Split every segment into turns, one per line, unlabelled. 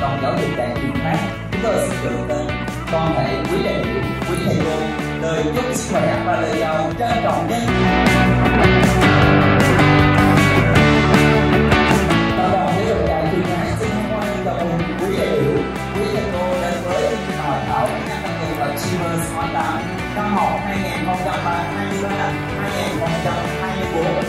trong giáo dục đại truyền Phát, chúng tôi xin gửi đến toàn thể quý đại biểu, quý thầy cô lời chúc sức khỏe và lời chào trân trọng nhất. Tập đoàn giáo dục đại truyền Phát xin hoan nghênh chào mừng quý đại biểu, quý thầy cô đến với hội thảo Tăng cường ở Chia khóa 8 năm học 2023-2024.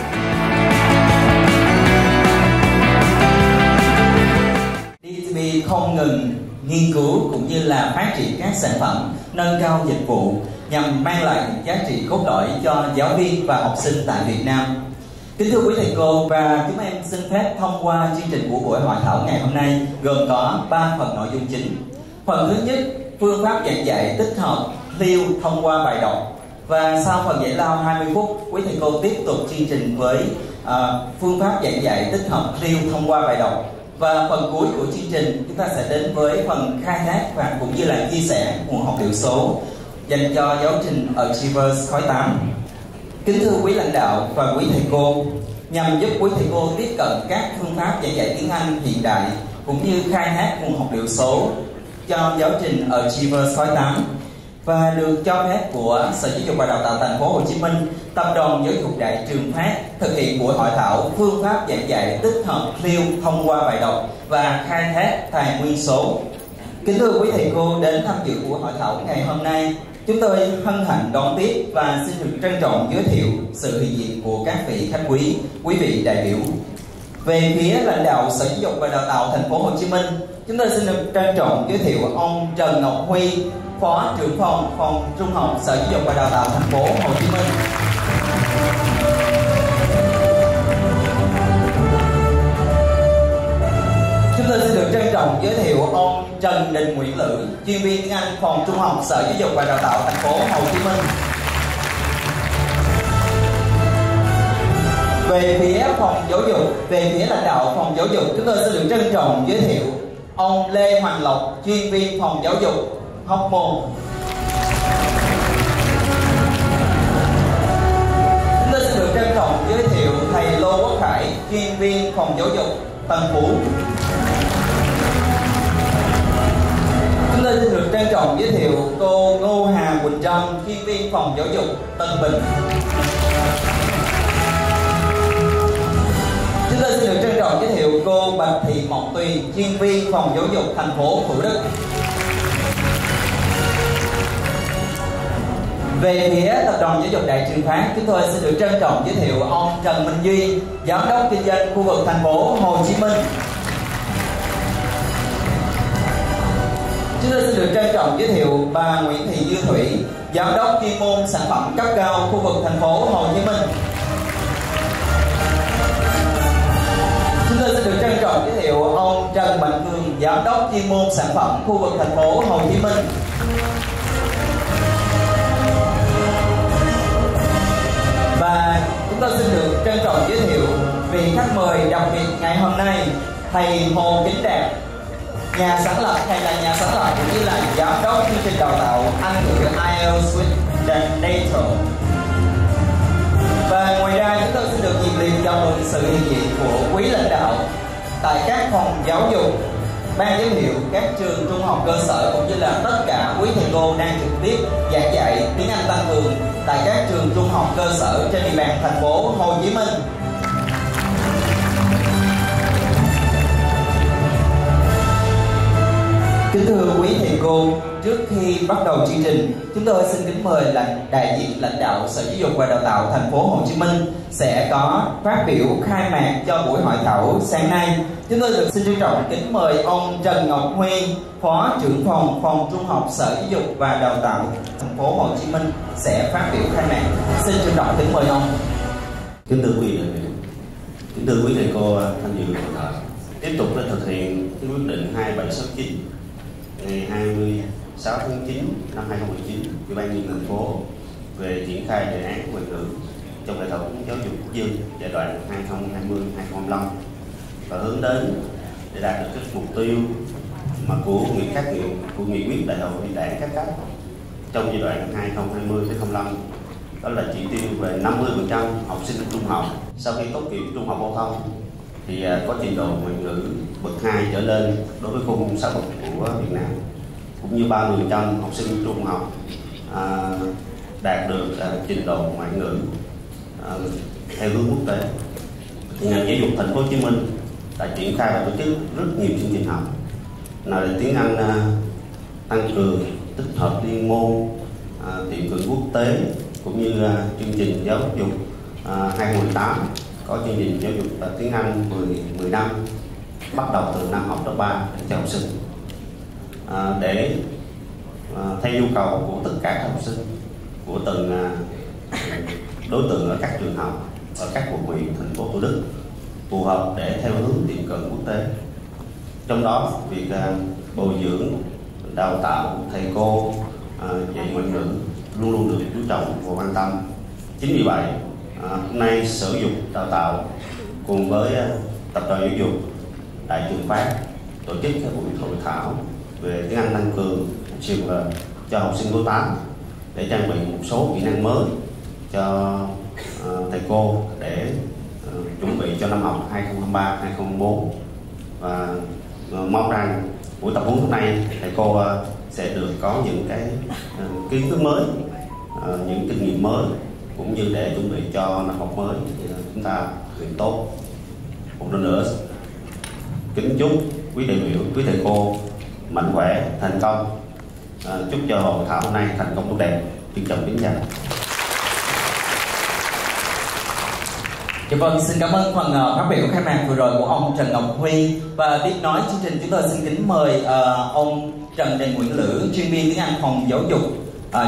DTP không ngừng nghiên cứu cũng như là phát triển các sản phẩm, nâng cao dịch vụ nhằm mang lại những giá trị cốt lõi cho giáo viên và học sinh tại Việt Nam. Kính thưa quý thầy cô, và chúng em xin phép thông qua chương trình của buổi hội thảo ngày hôm nay gồm có 3 phần nội dung chính. Phần thứ nhất, phương pháp giảng dạy tích hợp lưu thông qua bài đọc. Và sau phần giải lao 20 phút, quý thầy cô tiếp tục chương trình với phương pháp giảng dạy tích hợp lưu thông qua bài đọc. Và phần cuối của chương trình chúng ta sẽ đến với phần khai thác và cũng như là chia sẻ nguồn học liệu số dành cho giáo trình ở Chia khóa 8. Kính thưa quý lãnh đạo và quý thầy cô, nhằm giúp quý thầy cô tiếp cận các phương pháp giảng dạy tiếng Anh hiện đại cũng như khai thác nguồn học liệu số cho giáo trình ở Chia khóa 8 và được cho phép của Sở Giáo dục và Đào tạo Thành phố Hồ Chí Minh, Tập đoàn Giáo dục Đại trường Phát thực hiện buổi hội thảo phương pháp giảng dạy tích hợp lưu thông qua bài đọc và khai thác tài nguyên số. Kính thưa quý thầy cô đến tham dự buổi hội thảo ngày hôm nay, chúng tôi hân hạnh đón tiếp và xin được trân trọng giới thiệu sự hiện diện của các vị khách quý vị đại biểu. Về phía lãnh đạo Sở Giáo dục và Đào tạo Thành phố Hồ Chí Minh, chúng tôi xin được trân trọng giới thiệu ông Trần Ngọc Huy, Phó trưởng phòng trung học Sở Giáo dục và Đào tạo Thành phố Hồ Chí Minh. Chúng tôi xin được trân trọng giới thiệu ông Trần Đình Nguyễn Lữ, chuyên viên tiếng Anh phòng trung học Sở Giáo dục và Đào tạo Thành phố Hồ Chí Minh. Về phía phòng giáo dục, về phía lãnh đạo phòng giáo dục, chúng tôi xin được trân trọng giới thiệu ông Lê Hoàng Lộc, chuyên viên phòng giáo dục Hóc Môn. Chúng tôi xin được trân trọng giới thiệu thầy Lô Quốc Khải, chuyên viên phòng giáo dục Tân Phú. Chúng tôi xin được trân trọng giới thiệu cô Ngô Hà Quỳnh Trâm, chuyên viên phòng giáo dục Tân Bình. Chúng tôi xin được trân trọng giới thiệu cô Bạch Thị Mộng Tuyền, chuyên viên phòng giáo dục thành phố Thủ Đức. Về phía Tập đoàn Giáo dục Đại trường Phát, chúng tôi xin được trân trọng giới thiệu ông Trần Minh Duy, Giám đốc kinh doanh khu vực thành phố Hồ Chí Minh. Chúng tôi xin được trân trọng giới thiệu bà Nguyễn Thị Như Thủy, Giám đốc chuyên môn sản phẩm cấp cao khu vực thành phố Hồ Chí Minh. Chúng tôi xin được trân trọng giới thiệu ông Trần Mạnh Cường, Giám đốc chuyên môn sản phẩm khu vực thành phố Hồ Chí Minh. Và chúng tôi xin được trân trọng giới thiệu vị khách mời đặc biệt ngày hôm nay, thầy Hồ Kính Đạt, nhà sáng lập, thầy là nhà sáng lập cũng như là giám đốc chương trình đào tạo Anh ngữ IELTS with Data. Và ngoài ra chúng tôi xin được nhiệt liệt chào mừng sự hiện diện của quý lãnh đạo tại các phòng giáo dục, ban giám hiệu các trường trung học cơ sở cũng như là tất cả quý thầy cô đang trực tiếp giảng dạy tiếng Anh tăng cường tại các trường trung học cơ sở trên địa bàn thành phố Hồ Chí Minh. Kính thưa quý thầy cô, trước khi bắt đầu chương trình, chúng tôi xin kính mời đại diện lãnh đạo Sở Giáo dục và Đào tạo Thành phố Hồ Chí Minh sẽ có phát biểu khai mạc cho buổi hội thảo sáng nay. Chúng tôi được xin trân trọng kính mời ông Trần Ngọc Huy, Phó trưởng phòng trung học Sở Giáo dục và Đào tạo Thành phố Hồ Chí Minh sẽ phát biểu khai mạc. Xin trân trọng kính mời ông.
Kính thưa quý vị, kính thưa quý thầy cô tham dự hội thảo, tiếp tục thực hiện cái quyết định 2769 ngày 26 tháng 9 năm 2019 của Ban Nhân dân thành phố về triển khai đề án ngoại ngữ trong hệ thống giáo dục quốc dân giai đoạn 2020-2025 và hướng đến để đạt được các mục tiêu mà của nghị quyết đại hội đảng các cấp trong giai đoạn 2020-2025, đó là chỉ tiêu về 50% học sinh trung học sau khi tốt nghiệp trung học phổ thông thì có trình độ ngoại ngữ bậc 2 trở lên đối với khung giáo dục của Việt Nam, cũng như 30% học sinh trung học đạt được trình độ ngoại ngữ theo hướng quốc tế. Thì ngành giáo dục thành phố Hồ Chí Minh đã triển khai và tổ chức rất nhiều chương trình học, nào là tiếng Anh tăng cường, tích hợp liên môn, tiệm cận quốc tế, cũng như chương trình giáo dục 2018 có chương trình giáo dục tiếng Anh 10 năm, bắt đầu từ năm học lớp 3 cho học sinh, để theo nhu cầu của tất cả các học sinh của từng đối tượng ở các trường học ở các quận huyện, thành phố Thủ Đức, phù hợp để theo hướng tiệm cận quốc tế. Trong đó việc bồi dưỡng, đào tạo thầy cô dạy ngoại ngữ luôn luôn được chú trọng và quan tâm. Chính vì vậy hôm nay Sở Giáo dục Đào tạo cùng với Tập đoàn Giáo dục Đại trường Phát tổ chức các buổi hội thảo về tiếng Anh tăng cường cho học sinh khối 8 để trang bị một số kỹ năng mới cho thầy cô để chuẩn bị cho năm học 2023-2024. Và mong rằng buổi tập huấn hôm nay thầy cô sẽ được có những cái kiến thức mới, những kinh nghiệm mới, cũng như để chuẩn bị cho năm học mới chúng ta thực hiện tốt. Một lần nữa kính chúc quý đại biểu, quý thầy cô mạnh khỏe, thành công. Chúc cho hội thảo hôm nay thành công tốt đẹp. Trân trọng kính chào.
Dạ vâng, xin cảm ơn phần phát biểu khai mạc vừa rồi của ông Trần Ngọc Huy. Và tiếp nối chương trình, chúng tôi xin kính mời ông Trần Đình Nguyễn Lữ, chuyên viên tiếng Anh phòng giáo dục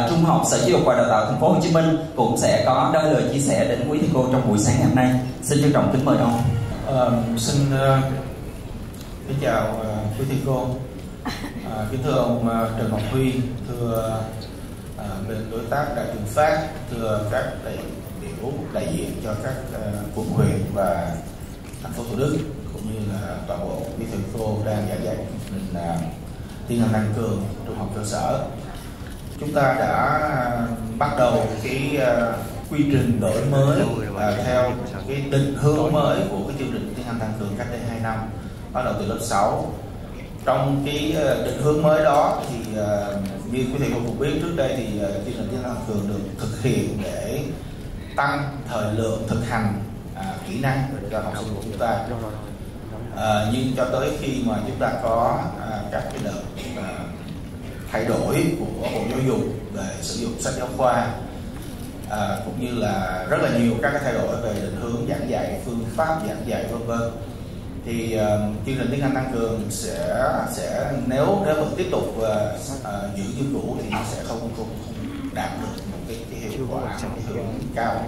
trung học Sở Giáo dục và Đào tạo Thành phố Hồ Chí Minh cũng sẽ có đôi lời chia sẻ đến quý thầy cô trong buổi sáng ngày hôm nay. Xin trân trọng kính mời ông.
Xin kính chào quý thầy cô. Kính thưa ông Trần Ngọc Huy, thưa bên đối tác Đại trường Phát, thưa các đại biểu đại diện cho các quận huyện và thành phố Thủ Đức, cũng như là toàn bộ quý thầy cô đang giảng dạy mình tiếng Anh tăng cường trung học cơ sở. Chúng ta đã bắt đầu cái quy trình đổi mới theo cái định hướng mới của cái chương trình tiếng Anh tăng cường cách đây 2 năm, bắt đầu từ lớp 6. Trong cái định hướng mới đó thì như quý thầy cô cũng biết, trước đây thì chương trình tiếng Anh tăng cường được thực hiện để tăng thời lượng thực hành kỹ năng cho học sinh của chúng ta. Nhưng cho tới khi mà chúng ta có các cái đợt thay đổi của Bộ Giáo dục về sử dụng sách giáo khoa, cũng như là rất là nhiều các cái thay đổi về định hướng giảng dạy, phương pháp giảng dạy v.v. thì chương trình tiếng Anh tăng cường sẽ nếu vẫn tiếp tục giữ như cũ thì nó sẽ không đạt được một cái hiệu quả, cái hiệu cao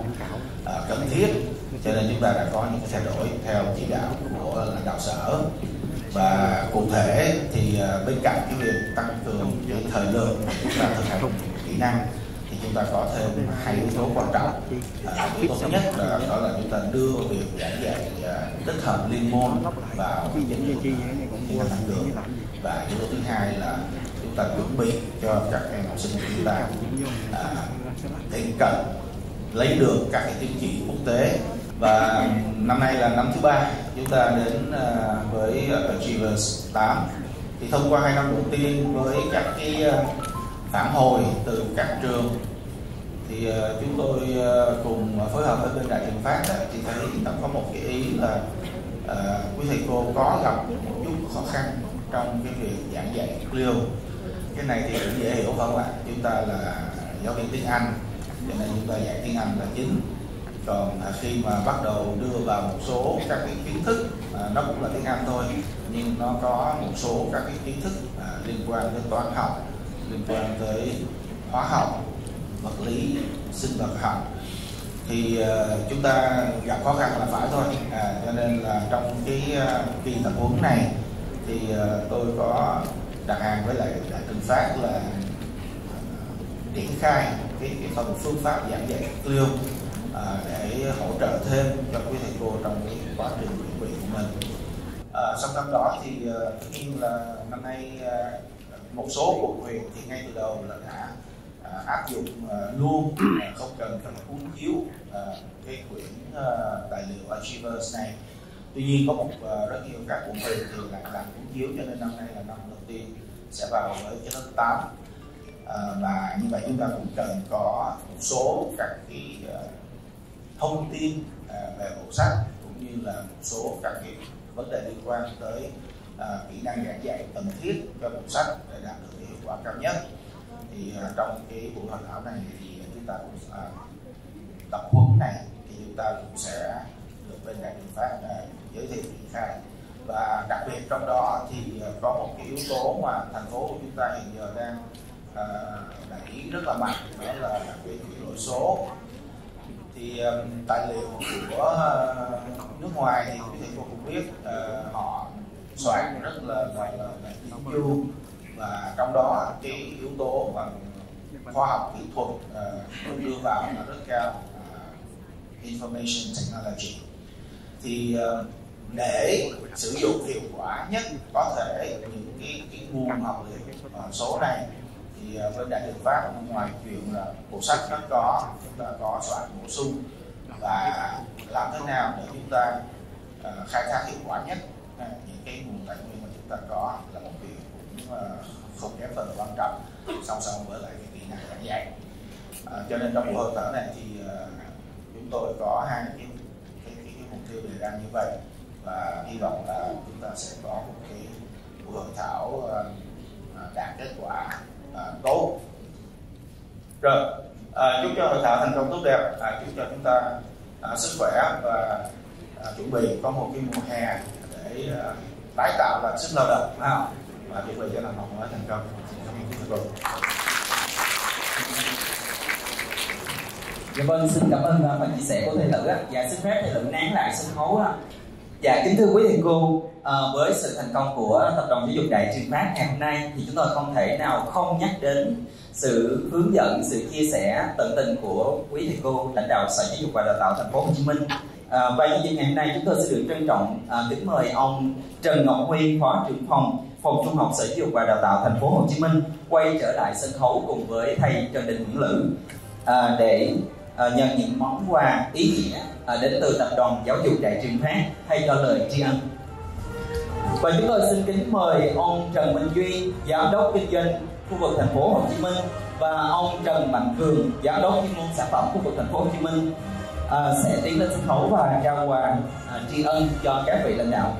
cần thiết. Cho nên chúng ta đã có những cái thay đổi theo chỉ đạo của lãnh đạo sở. Và cụ thể thì bên cạnh cái việc tăng cường cái thời lượng để chúng ta thực hành kỹ năng thì chúng ta có thêm 2 yếu tố quan trọng. Yếu tố thứ nhất là đó là chúng ta đưa việc giảng dạy tích hợp liên môn vào tiếng Anh tăng cường, và yếu tố thứ hai là chúng ta chuẩn bị cho các em học sinh của chúng ta tiệm cận lấy được các cái tiêu chí quốc tế. Và năm nay là năm thứ 3 chúng ta đến với Achievers 8. Thì thông qua 2 năm đầu tiên với các cái phản hồi từ các trường thì chúng tôi cùng phối hợp với bên Đại trường Phát thì thấy có một cái ý là quý thầy cô có gặp một chút khó khăn trong cái việc giảng dạy clear. Cái này thì cũng dễ hiểu không ạ? Chúng ta là giáo viên tiếng Anh, cho nên chúng ta dạy tiếng Anh là chính. Còn khi mà bắt đầu đưa vào một số các cái kiến thức, nó cũng là tiếng Anh thôi, nhưng nó có một số các cái kiến thức liên quan tới toán học, liên quan tới hóa học, vật lý, sinh vật học, thì chúng ta gặp khó khăn là phải thôi. Cho nên là trong cái kỳ tập huấn này thì tôi có đặt hàng với lại Đại trường Phát là triển khai cái phần phương pháp giảng dạy clear để hỗ trợ thêm cho quý thầy cô trong cái quá trình chuẩn bị của mình. Song song đó thì tất nhiên là năm nay một số quận huyện thì ngay từ đầu là đã áp dụng luôn, không cần phải cuốn chiếu cái quyển tài liệu Achievers này, Tuy nhiên có rất nhiều các quận huyện thì lại làm cuốn chiếu, cho nên năm nay là năm đầu tiên sẽ vào với cái lớp 8. Và như vậy chúng ta cũng cần có một số các cái thông tin về bộ sách, cũng như là một số các cái vấn đề liên quan tới kỹ năng giảng dạy cần thiết cho bộ sách để đạt được cái hiệu quả cao nhất. Thì trong cái buổi hội thảo này thì chúng ta cũng tập huấn này thì chúng ta cũng sẽ được bên đại trường Phát giới thiệu triển khai. Và đặc biệt trong đó thì có một cái yếu tố mà thành phố của chúng ta hiện giờ đang đẩy rất là mạnh, đó là cái chuyển đổi số. Thì tài liệu của nước ngoài thì quý thầy cô cũng biết họ soạn rất là chỉn chu, và trong đó cái yếu tố mà khoa học kỹ thuật được đưa vào là rất cao, information technology. Thì để sử dụng hiệu quả nhất có thể những cái nguồn học liệu số này thì bên đại trường Phát ngoài chuyện là bộ sách nó có, chúng ta có soạn bổ sung và làm thế nào để chúng ta khai thác hiệu quả nhất những cái nguồn tài nguyên mà chúng ta có là một việc cũng không kém phần quan trọng, song song với lại cái kỹ năng giảng dạy. Cho nên trong buổi hội thảo này thì chúng tôi có hai cái mục tiêu đề ra như vậy, và hy vọng là chúng ta sẽ có một cái buổi hội thảo đạt kết quả tốt. Rồi, chúc cho hội thảo thành công tốt đẹp, chúc cho chúng ta sức khỏe và chuẩn bị có một cái mùa hè để tái tạo lại sức lao động và chuẩn bị cho năm học mới thành công.
Dạ vâng, xin cảm ơn phần chia sẻ của thầy Lữ. Dạ, xin phép thầy Lữ nán lại sân khấu. Dạ, kính thưa quý thầy cô, với sự thành công của Tập đoàn Giáo dục Đại trường Phát ngày hôm nay thì chúng tôi không thể nào không nhắc đến sự hướng dẫn, sự chia sẻ tận tình của quý thầy cô lãnh đạo Sở Giáo dục và Đào tạo Thành phố Hồ Chí Minh. Và nhân dịp ngày hôm nay chúng tôi sẽ được trân trọng kính mời ông Trần Ngọc Huy, Phó trưởng phòng Trung học Sở Giáo dục và Đào tạo Thành phố Hồ Chí Minh quay trở lại sân khấu cùng với thầy Trần Đình Nguyễn Lữ để nhận những món quà ý nghĩa đến từ Tập đoàn Giáo dục Đại trường Phát thay cho lời tri ân. Và chúng tôi xin kính mời ông Trần Minh Duy, Giám đốc Kinh doanh khu vực Thành phố Hồ Chí Minh, và ông Trần Mạnh Cường, Giám đốc chuyên môn sản phẩm khu vực Thành phố Hồ Chí Minh sẽ tiến lên sân khấu và trao quà tri ân cho các vị lãnh đạo.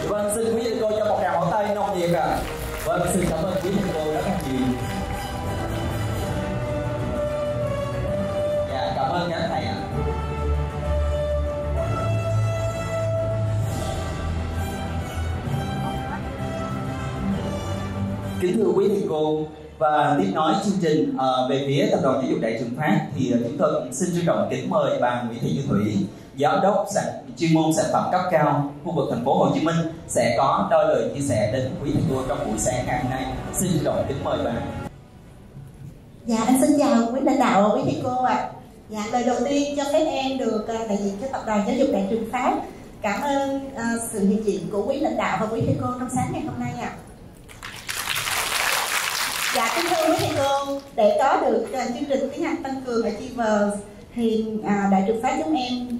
Vâng, xin quý thầy cô cho một tràng vỗ tay nồng nhiệt ạ. Vâng, xin cảm ơn quý thầy cô rất là nhiều. Dạ, cảm ơn các thầy ạ. Kính thưa quý thầy cô, và tiếp nối chương trình về phía Tập đoàn Giáo dục Đại trường Phát thì chúng tôi cũng xin trân trọng kính mời bà Nguyễn Thị Thủy, Giám đốc chuyên môn sản phẩm cấp cao khu vực Thành phố Hồ Chí Minh sẽ có đôi lời chia sẻ đến quý thầy cô trong buổi sáng ngày hôm nay. Xin trân trọng kính mời bà.
Dạ, em xin chào quý lãnh đạo và quý thầy cô ạ. Dạ, lời đầu tiên cho phép em được đại diện cho Tập đoàn Giáo dục Đại trường Phát cảm ơn sự hiện diện của quý lãnh đạo và quý thầy cô trong sáng ngày hôm nay ạ. Dạ, kính thưa quý thầy cô, để có được chương trình tiếng Anh tăng cường Achievers thì Đại trường Phát chúng em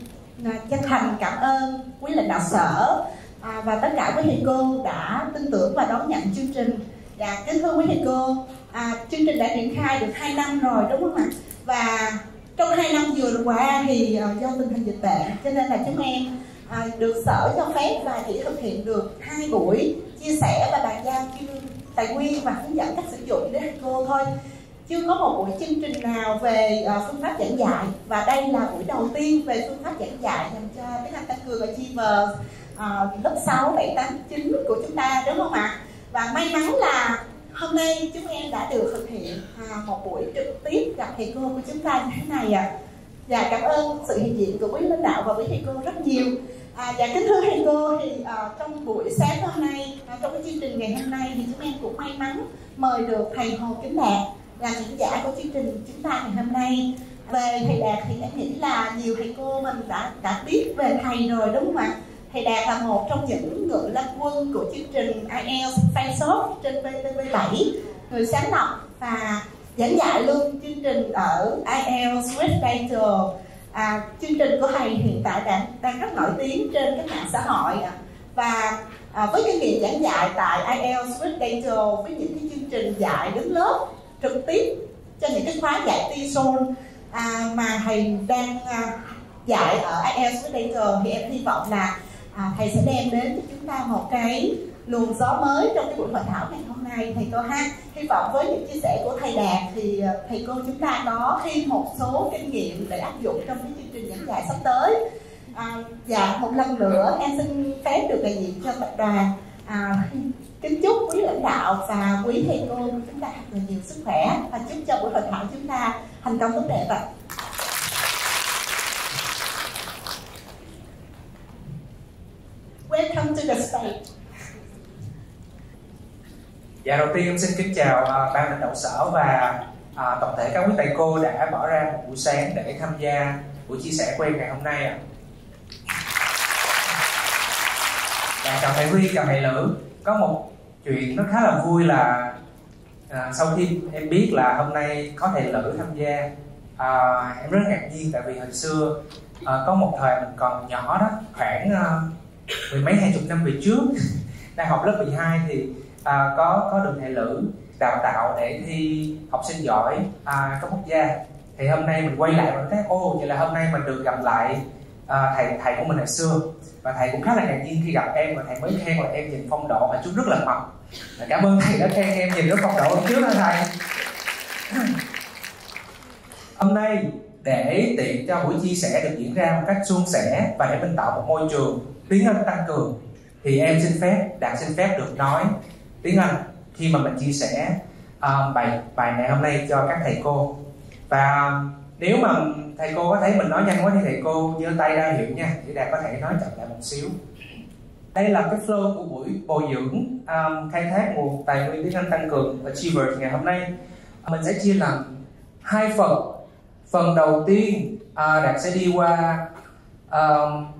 chân thành cảm ơn quý lãnh đạo sở và tất cả quý thầy cô đã tin tưởng và đón nhận chương trình. Dạ, kính thưa quý thầy cô, chương trình đã triển khai được 2 năm rồi đúng không ạ? Và trong 2 năm vừa qua thì do tình hình dịch bệnh cho nên là chúng em được sở cho phép và chỉ thực hiện được 2 buổi chia sẻ và bàn giao tài nguyên và hướng dẫn cách sử dụng đến thầy cô thôi. Chưa có một buổi chương trình nào về phương pháp giảng dạy, và đây là buổi đầu tiên về phương pháp giảng dạy dành cho tiếng Anh tăng cường Achievers lớp 6, 7, 8, 9 của chúng ta đúng không ạ? Và may mắn là hôm nay chúng em đã được thực hiện một buổi trực tiếp gặp thầy cô của chúng ta như thế này ạ. Và cảm ơn sự hiện diện của quý lãnh đạo và quý thầy cô rất nhiều. Dạ, kính thưa thầy cô, thì trong buổi sáng hôm nay, trong cái chương trình ngày hôm nay thì chúng em cũng may mắn mời được thầy Hồ Kính Đạt là diễn giả của chương trình chúng ta ngày hôm nay. Về thầy Đạt thì em nghĩ là nhiều thầy cô mình đã biết về thầy rồi đúng không ạ? Thầy Đạt là một trong những ngự lâm quân của chương trình IELTS Fan Shop trên VTV7 người sáng lập và giảng dạy luôn chương trình ở IELTS with Data. Chương trình của thầy hiện tại đang rất nổi tiếng trên các mạng xã hội, và với kinh nghiệm giảng dạy tại IELTS with Data, với những cái chương trình dạy đứng lớp trực tiếp cho những cái khóa dạy TESOL mà thầy đang dạy ở IELTS with Data, thì em hy vọng là thầy sẽ đem đến cho chúng ta một cái luồng gió mới trong cái buổi hội thảo ngày hôm nay, thầy cô ha. Hy vọng với những chia sẻ của thầy Đạt thì thầy cô chúng ta có thêm một số kinh nghiệm để áp dụng trong cái chương trình giảng dạy sắp tới. Và một lần nữa em xin phép được đại diện cho tập đoàn kính chúc quý lãnh đạo và quý thầy cô của chúng ta thật nhiều sức khỏe và chúc cho buổi hội thảo chúng ta thành công tốt đẹp ạ. Welcome to the stage.
Dạ, đầu tiên em xin kính chào ban lãnh đạo sở và toàn thể các quý thầy cô đã bỏ ra một buổi sáng để tham gia buổi chia sẻ của em ngày hôm nay ạ. Chào thầy Huy, chào thầy Lữ. Có một chuyện nó khá là vui là sau khi em biết là hôm nay có thầy Lữ tham gia, em rất ngạc nhiên, tại vì hồi xưa có một thời mình còn nhỏ đó, khoảng mười mấy 20 năm về trước, đang học lớp 12 thì có được thầy Lữ đào tạo để thi học sinh giỏi cấp quốc gia. Thì hôm nay mình quay lại và thấy vậy là hôm nay mình được gặp lại thầy của mình hồi xưa, và thầy cũng khá là ngạc nhiên khi gặp em, và thầy mới khen là em nhìn phong độ hồi trước rất là mập. Cảm ơn thầy đã khen em nhìn rất phong độ trước đó thầy. Hôm nay để tiện cho buổi chia sẻ được diễn ra một cách suôn sẻ và để mình tạo một môi trường tiếng Anh tăng cường, thì em xin phép, Đạt xin phép được nói tiếng Anh khi mà mình chia sẻ bài ngày hôm nay cho các thầy cô. Và nếu mà thầy cô có thấy mình nói nhanh quá thì thầy cô giơ tay ra hiệu nha, để Đạt có thể nói chậm lại một xíu. Đây là cái flow của buổi bồi dưỡng khai thác nguồn tài nguyên tiếng Anh tăng cường Achievers ngày hôm nay. Mình sẽ chia làm hai phần. Phần đầu tiên Đạt sẽ đi qua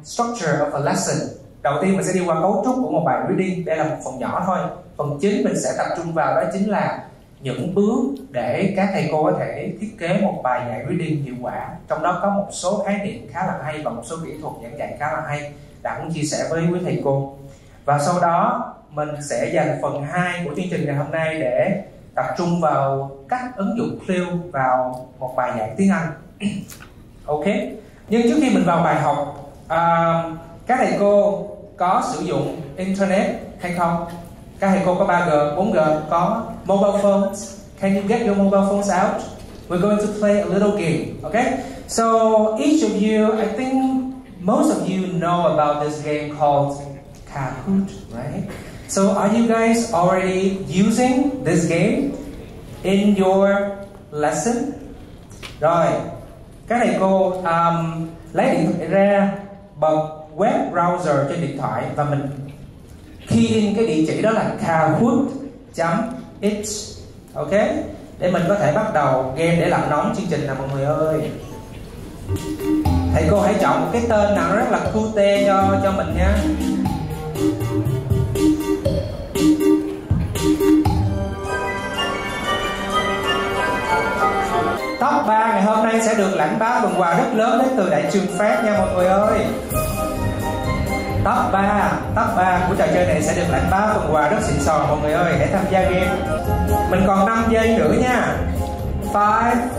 structure of a lesson. Đầu tiên mình sẽ đi qua cấu trúc của một bài reading. Đây là một phần nhỏ thôi. Phần chính mình sẽ tập trung vào đó chính là những bước để các thầy cô có thể thiết kế một bài dạy reading hiệu quả. Trong đó có một số khái niệm khá là hay và một số kỹ thuật giảng dạy khá là hay đã muốn chia sẻ với quý thầy cô. Và sau đó mình sẽ dành phần 2 của chương trình ngày hôm nay để tập trung vào cách ứng dụng Clio vào một bài giảng tiếng Anh. Ok. Nhưng trước khi mình vào bài học, các thầy cô có sử dụng internet hay không? Các thầy cô có 3G, 4G, có mobile phones. Can you get your mobile phones out? We're going to play a little game, okay? So each of you, I think most of you know about this game called Kahoot, right? So are you guys already using this game in your lesson? Rồi, các thầy cô lấy điện thoại ra, bật web browser trên điện thoại và mình key in cái địa chỉ đó là kahoot.it, ok? Để mình có thể bắt đầu game để làm nóng chương trình nào mọi người ơi. Thầy cô hãy chọn một cái tên nào nó rất là cute cho mình nha. Top 3 ngày hôm nay sẽ được Lãnh báo phần quà rất lớn đến từ Đại trường Phát nha mọi người ơi. Top 3 của trò chơi này sẽ được Lãnh báo phần quà rất xịn sò mọi người ơi, hãy tham gia game. Mình còn 5 giây nữa nha. 5,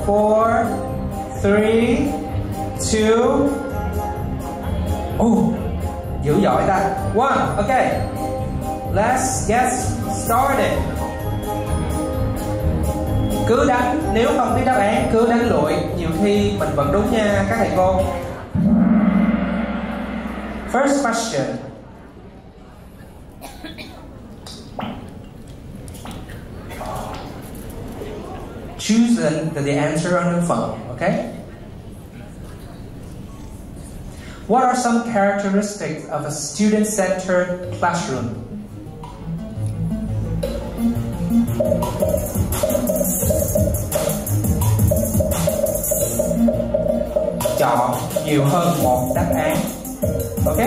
4, 3, 2. Dữ dội ta. 1, ok. Let's get started. Cứ đánh, nếu không biết đáp án cứ đánh lụi, nhiều khi mình vẫn đúng nha các thầy cô. First question. Choose the answer on your phone, okay? What are some characteristics of a student-centered classroom? Chọn nhiều hơn một đáp án. Ok.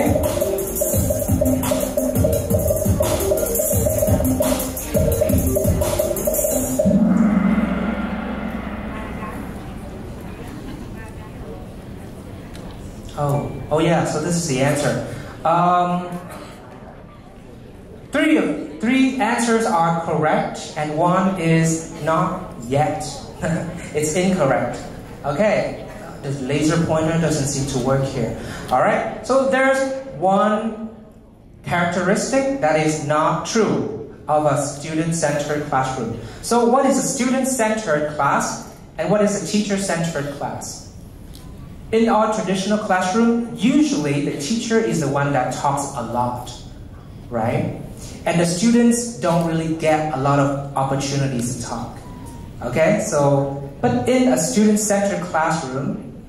Oh yeah, so this is the answer. Three answers are correct and one is not yet. It's incorrect. Okay, the laser pointer doesn't seem to work here. Alright, so there's one characteristic that is not true of a student-centered classroom. So what is a student-centered class and what is a teacher-centered class? In our traditional classroom, usually the teacher is the one that talks a lot, right? And the students don't really get a lot of opportunities to talk. Okay, so, but in a student-centered classroom,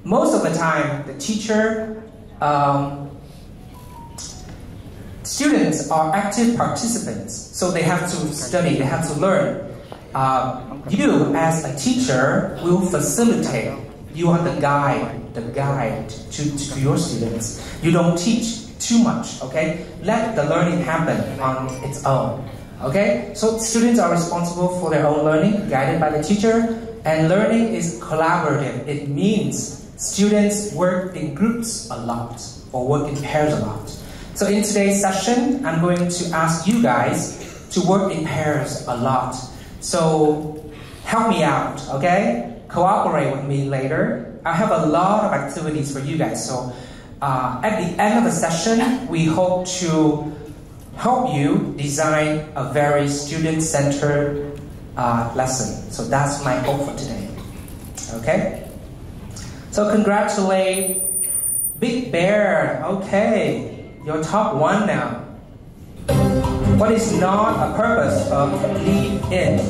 most of the time, the teacher, students are active participants, so they have to study, they have to learn. You, as a teacher, will facilitate. You are the guide to your students. You don't teach too much, okay? Let the learning happen on its own, okay? So students are responsible for their own learning, guided by the teacher, and learning is collaborative. It means students work in groups a lot, or work in pairs a lot. So in today's session, I'm going to ask you guys to work in pairs a lot. So help me out, okay? Cooperate with me later. I have a lot of activities for you guys. So at the end of the session, we hope to help you design a very student-centered lesson. So that's my hope for today. Okay? So congratulate Big Bear. Okay, you're top one now. What is not a purpose of lead in?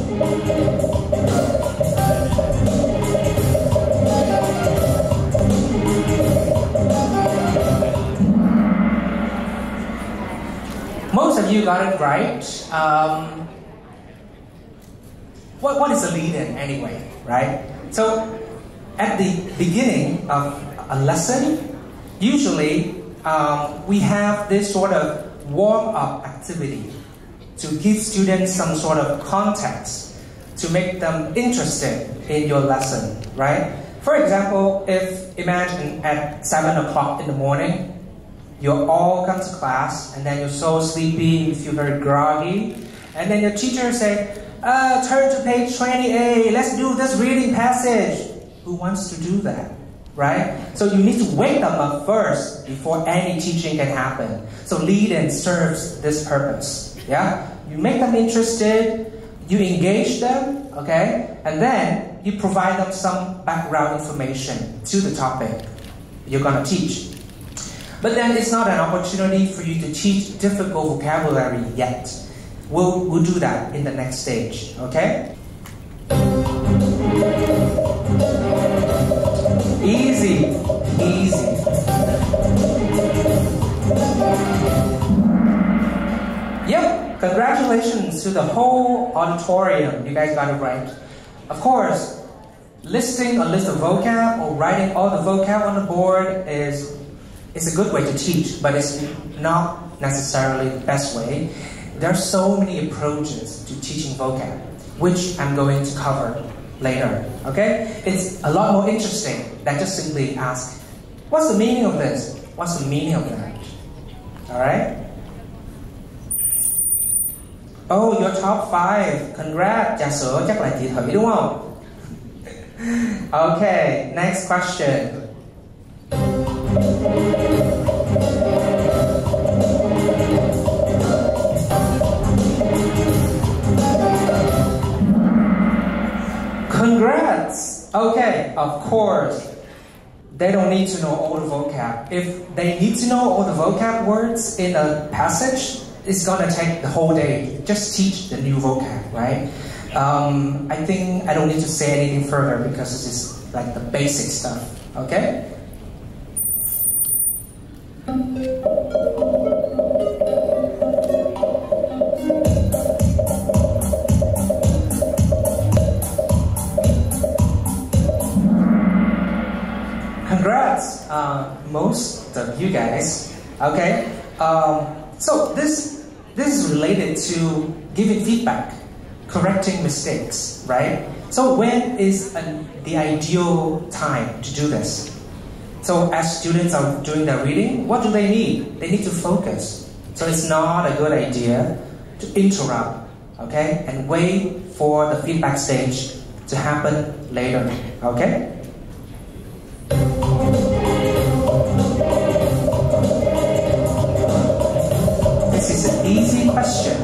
Most of you got it right. What is a lead-in anyway, right? So at the beginning of a lesson, usually we have this sort of warm-up activity to give students some sort of context to make them interested in your lesson, right? For example, imagine at 7 o'clock in the morning, you all come to class, and then you're so sleepy, you feel very groggy, and then your teacher say, turn to page 20A, let's do this reading passage. Who wants to do that, right? So you need to wake them up first before any teaching can happen. So lead-in serves this purpose, yeah? You make them interested, you engage them, okay? And then you provide them some background information to the topic you're gonna teach. But then it's not an opportunity for you to teach difficult vocabulary yet. We'll do that in the next stage, okay? Easy, easy. Yep, congratulations to the whole auditorium. You guys got it right. Of course, listing a list of vocab or writing all the vocab on the board is a good way to teach, but it's not necessarily the best way. There are so many approaches to teaching vocab, which I'm going to cover later, okay? It's a lot more interesting than just simply ask, what's the meaning of this? What's the meaning of that? Alright? Oh, you're top 5. Congrats. Trà sữa chắc là chị Thủy đúng không? Okay, next question. Congrats! Okay, of course. They don't need to know all the vocab. If they need to know all the vocab words in a passage, it's gonna take the whole day. Just teach the new vocab, right? I think I don't need to say anything further because this is like the basic stuff, okay? Congrats, most of you guys. Okay, so this is related to giving feedback, correcting mistakes, right? So when is the ideal time to do this? So as students are doing their reading, what do they need? They need to focus. So it's not a good idea to interrupt, okay, and wait for the feedback stage to happen later, okay? This is an easy question.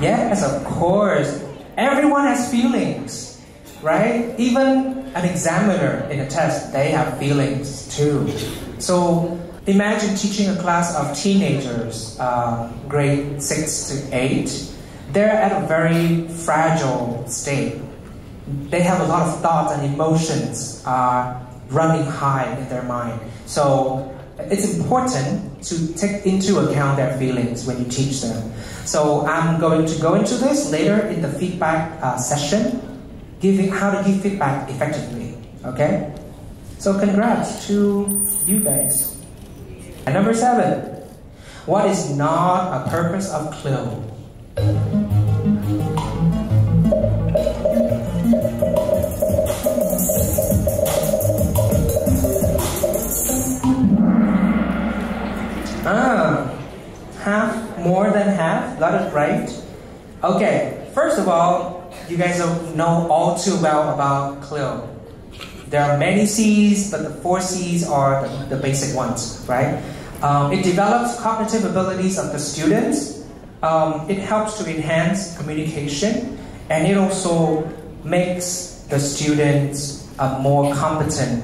Yes, of course. Everyone has feelings, right? Even an examiner in a test, they have feelings too. So imagine teaching a class of teenagers, grade 6 to 8. They're at a very fragile state. They have a lot of thoughts and emotions running high in their mind. So it's important to take into account their feelings when you teach them. So I'm going to go into this later in the feedback session, giving how to give feedback effectively, okay? So congrats to you guys. And number 7, what is not a purpose of clue? Half, more than half, got it right. Okay, first of all, you guys know all too well about clue. There are many C's, but the 4 C's are the basic ones, right? It develops cognitive abilities of the students. It helps to enhance communication, and it also makes the students a more competent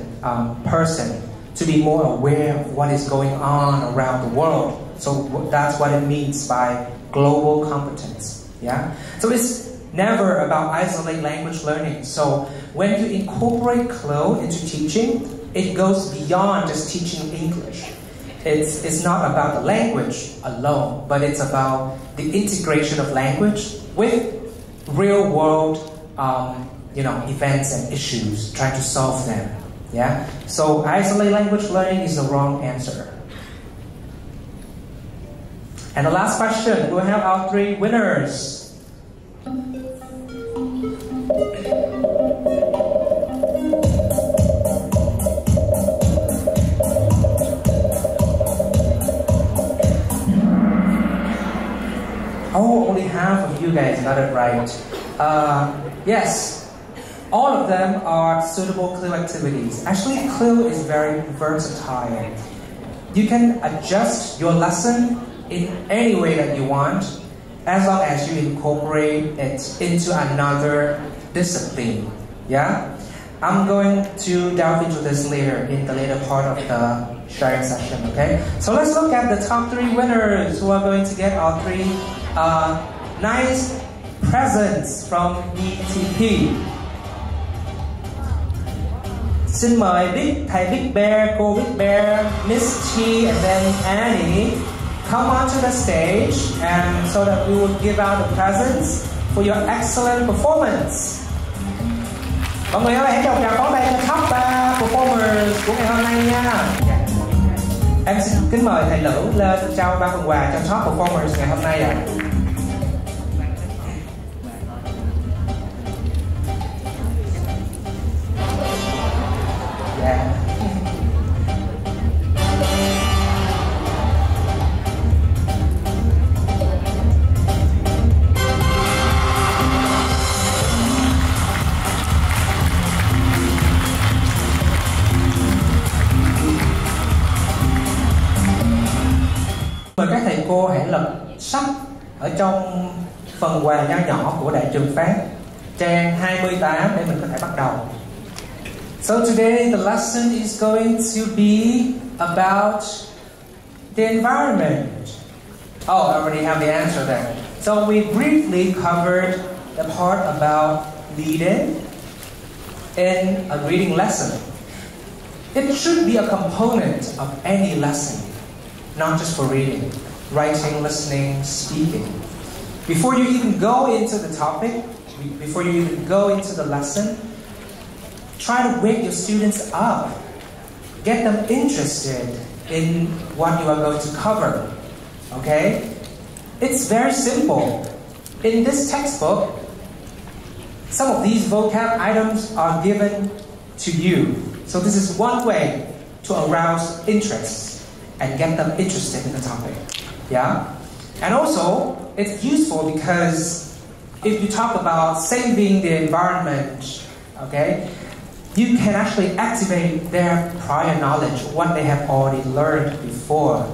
person to be more aware of what is going on around the world. So that's what it means by global competence. Yeah. So it's never about isolate language learning. So when you incorporate clue into teaching, it goes beyond just teaching English. It's not about the language alone, but it's about the integration of language with real world events and issues, trying to solve them. Yeah. So isolate language learning is the wrong answer. And the last question, we'll have our 3 winners. Oh, only half of you guys got it right. Yes, all of them are suitable clue activities. Actually, clue is very versatile. You can adjust your lesson in any way that you want, as long as you incorporate it into another discipline. Yeah? I'm going to delve into this later in the later part of the sharing session, okay? So let's look at the top 3 winners who are going to get our 3 nice presents from ETP. Xin mời thầy Big Bear, cô Big Bear, Miss Chia, and then Annie come onto the stage, and so that we will give out the presents for your excellent performance. Mọi người ơi, hãy chào pháo tay cho top 3 performers của ngày hôm nay nha. Em xin kính mời thầy Lữ lên trao 3 phần quà cho top performers ngày hôm nay ạ. Mời các thầy cô hãy lật sách ở trong phần quà nho nhỏ của Đại trường Phát, trang 28 để mình có thể bắt đầu. So today the lesson is going to be about the environment. Oh, I already have the answer there. So we briefly covered the part about leading in a reading lesson. It should be a component of any lesson, not just for reading, writing, listening, speaking. Before you even go into the topic, before you even go into the lesson, try to wake your students up. Get them interested in what you are going to cover. Okay? It's very simple. In this textbook, some of these vocab items are given to you. So this is one way to arouse interest and get them interested in the topic. Yeah? And also, it's useful because if you talk about saving the environment, okay, you can actually activate their prior knowledge, what they have already learned before,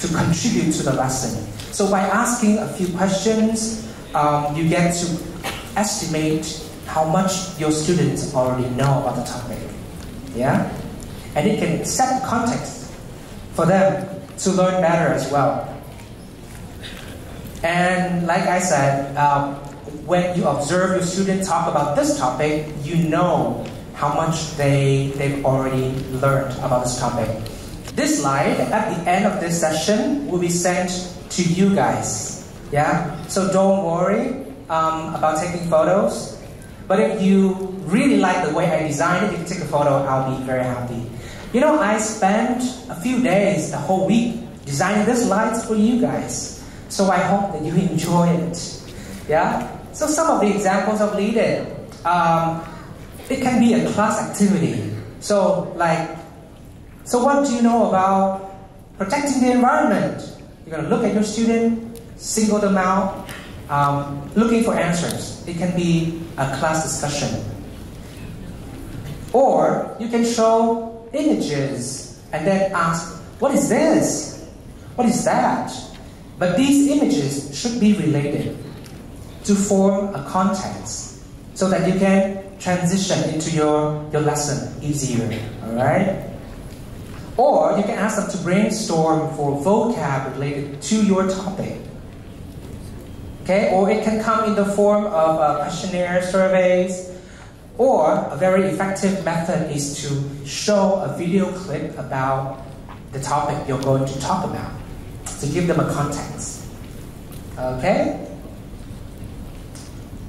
to contribute to the lesson. So by asking a few questions, you get to estimate how much your students already know about the topic. Yeah? And it can set the context for them to learn better as well. And like I said, when you observe your student talk about this topic, you know how much they've already learned about this topic. This slide at the end of this session will be sent to you guys. Yeah? So don't worry about taking photos. But if you really like the way I designed it, if you take a photo, I'll be very happy. You know, I spent a few days, the whole week, designing these slides for you guys. So I hope that you enjoy it. Yeah? So some of the examples I've listed, it can be a class activity. So what do you know about protecting the environment? You're going to look at your student, single them out, looking for answers. It can be a class discussion. Or you can show images and then ask, what is this? What is that? But these images should be related to form a context so that you can transition into your lesson easier. Alright? Or you can ask them to brainstorm for vocab related to your topic. Okay? Or it can come in the form of questionnaire surveys. Or a very effective method is to show a video clip about the topic you're going to talk about, to give them a context. Okay?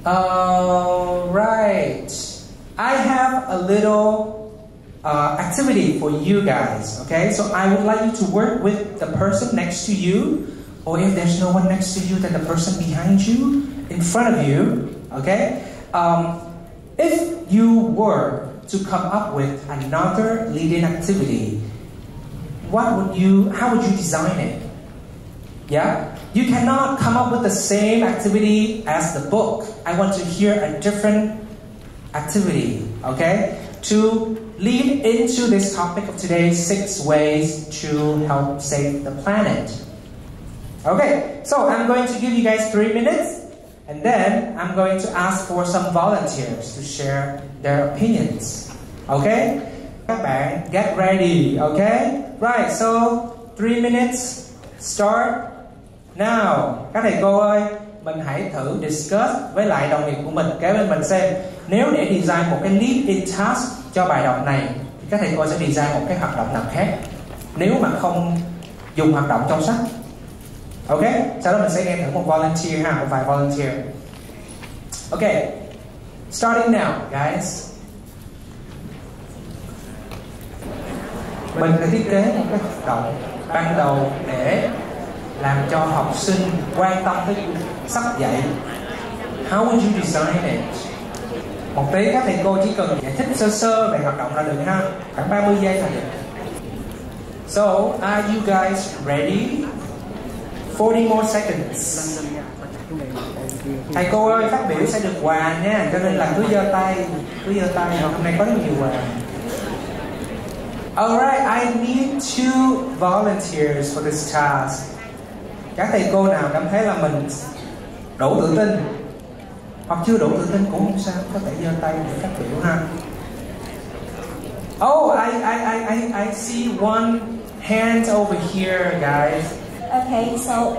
Alright. I have a little activity for you guys. Okay? So I would like you to work with the person next to you, or if there's no one next to you, then the person behind you, in front of you. Okay? If you were to come up with another lead-in activity, how would you design it? Yeah? You cannot come up with the same activity as the book. I want to hear a different activity, okay? To lead into this topic of today, 6 ways to help save the planet. Okay, so I'm going to give you guys 3 minutes. And then I'm going to ask for some volunteers to share their opinions. Okay? Các bạn get ready, okay? Right, so 3 minutes, start now. Các thầy cô ơi, mình hãy thử discuss với lại đồng nghiệp của mình kế bên mình xem, nếu để design một cái lead-in task cho bài đọc này thì các thầy cô sẽ design một cái hoạt động nào khác nếu mà không dùng hoạt động trong sách. Ok, sau đó mình sẽ nghe thử một volunteer ha, một vài volunteer. Ok, starting now, guys. Mình phải thiết kế một cái hoạt động ban đầu để làm cho học sinh quan tâm tới sách dạy. How would you design it? Một tí các thầy cô chỉ cần giải thích sơ sơ về hoạt động là được ha, khoảng 30 giây là được. So, are you guys ready? 40 more seconds. Thầy cô ơi, phát biểu sẽ được quà nha, cho nên là cứ giơ tay, hôm nay có rất nhiều quà. Alright, I need 2 volunteers for this task. Các thầy cô nào cảm thấy là mình đủ tự tin hoặc chưa đủ tự tin cũng không sao, có thể giơ tay để phát biểu ha. Oh, I see one hand over here, guys.
Okay, so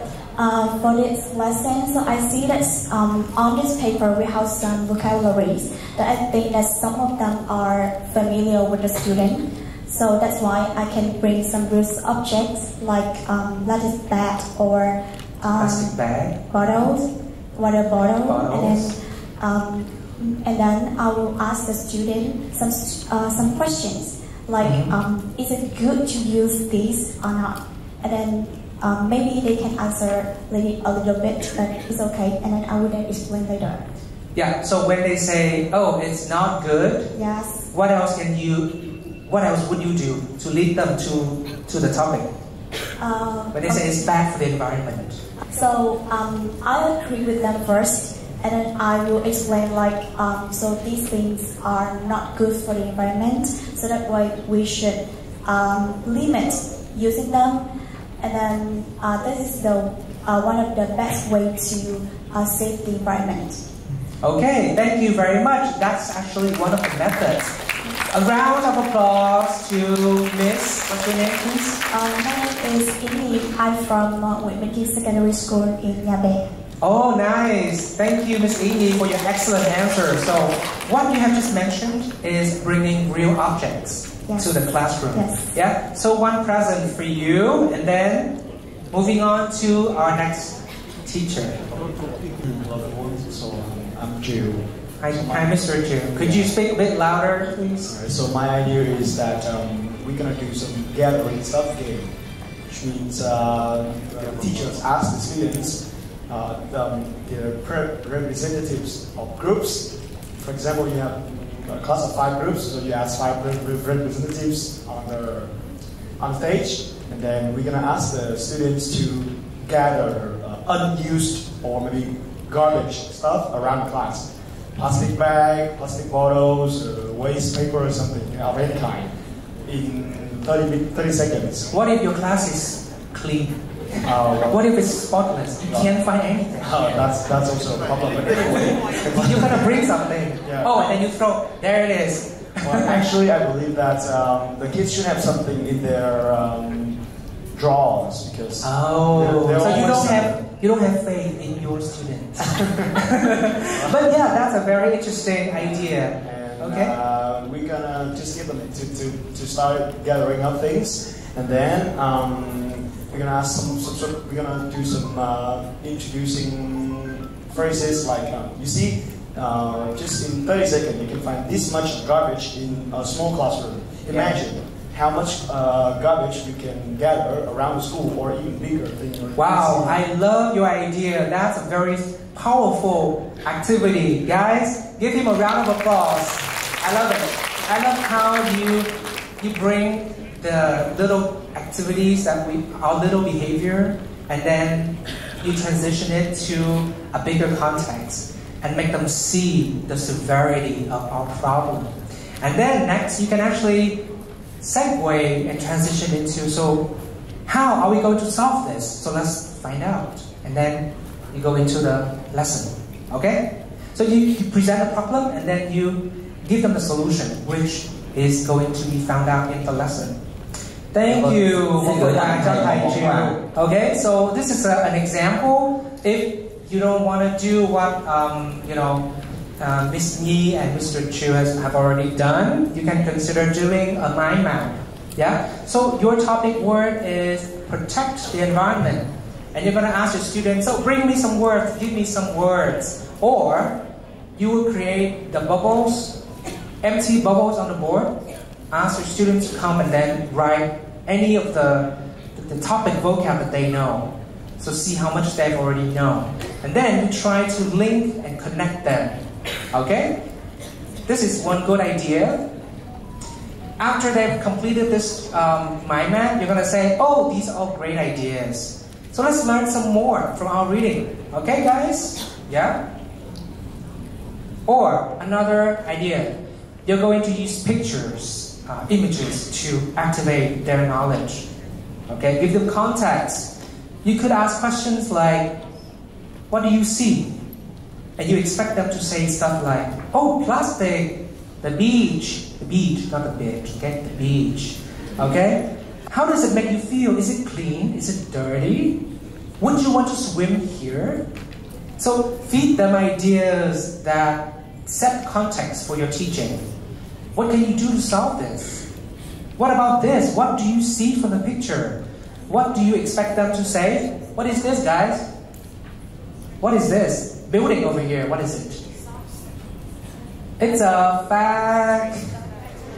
for this lesson, so I see that on this paper we have some vocabularies that I think that some of them are familiar with the student. So that's why I can bring some loose objects like plastic bag or
plastic bag,
bottles, water bottles. And then I will ask the student some questions like, is it good to use this or not? And then maybe they can answer a little bit, but it's okay. And then I will then explain later.
Yeah, so when they say, oh, it's not good,
Yes.
what else would you do to lead them to the topic? When they say it's bad for the environment.
So I agree with them first, and then I will explain like, so these things are not good for the environment, so that way we should limit using them, and then this is the one of the best way to save the environment.
Okay, thank you very much. That's actually one of the methods. A round of applause to Miss. What's your name, please?
My name is Kính. I'm from Nguyễn Secondary School in Nha Bè.
Oh, nice. Thank you, Miss Yi, for your excellent answer. So, what you have just mentioned is bringing real objects to the classroom.
Yes.
Yeah. So one present for you, and then moving on to our next teacher.
Hello, everyone. So I'm Jill.
Hi, Mr. Jim. Could you speak a bit louder, please?
Alright, so my idea is that we're gonna do some gathering stuff game, which means teachers ask the students, the representatives of groups. For example, you have a class of 5 groups, so you ask 5 representatives on stage, and then we're gonna ask the students to gather unused or maybe garbage stuff around the class. Plastic bag, plastic bottles, waste paper or something of any kind in 30 seconds.
What if your class is clean? What if it's spotless? You can't find anything.
That's also a problem. But anyway,
You're gonna bring something.
Yeah.
Oh, and then you throw. There it is.
Well, actually, I believe that the kids should have something in their drawers because they're
so
always
you don't have faith in your students. But yeah, that's a very interesting idea.
And,
okay.
We're gonna just get them to start gathering up things, and then we're gonna ask we're gonna do some introducing phrases like you see, just in 30 seconds you can find this much garbage in a small classroom. Imagine how much garbage you can gather around the school, or even bigger than your
Wow, I love your idea. That's a very powerful activity. Guys, give him a round of applause. I love it. I love how you bring the little activities our little behavior, and then you transition it to a bigger context and make them see the severity of our problem. And then next, you can actually segue and transition into, so how are we going to solve this? So let's find out. And then you go into the lesson. Okay? So you present a problem, and then you give them the solution, which is going to be found out in the lesson. Thank you. Okay, so this is an example. If you don't want to do what Miss Nhi and Mr. Chu have already done, you can consider doing a mind map. Yeah. So your topic word is protect the environment, and you're going to ask your students, so bring me some words, give me some words, or you will create the bubbles, empty bubbles on the board. Ask your students to come and then write any of the topic vocab that they know. So see how much they've already known. And then you try to link and connect them. Okay? This is one good idea. After they've completed this mind map, you're going to say, oh, these are all great ideas. So let's learn some more from our reading. Okay, guys? Yeah? Or another idea. You're going to use pictures, images to activate their knowledge. Okay? Give them context. You could ask questions like, what do you see? And you expect them to say stuff like, oh, plastic, the beach, not the beach, okay, the beach, okay? How does it make you feel? Is it clean? Is it dirty? Would you want to swim here? So feed them ideas that set context for your teaching. What can you do to solve this? What about this? What do you see from the picture? What do you expect them to say? What is this, guys? What is this? Building over here, what is it? It's a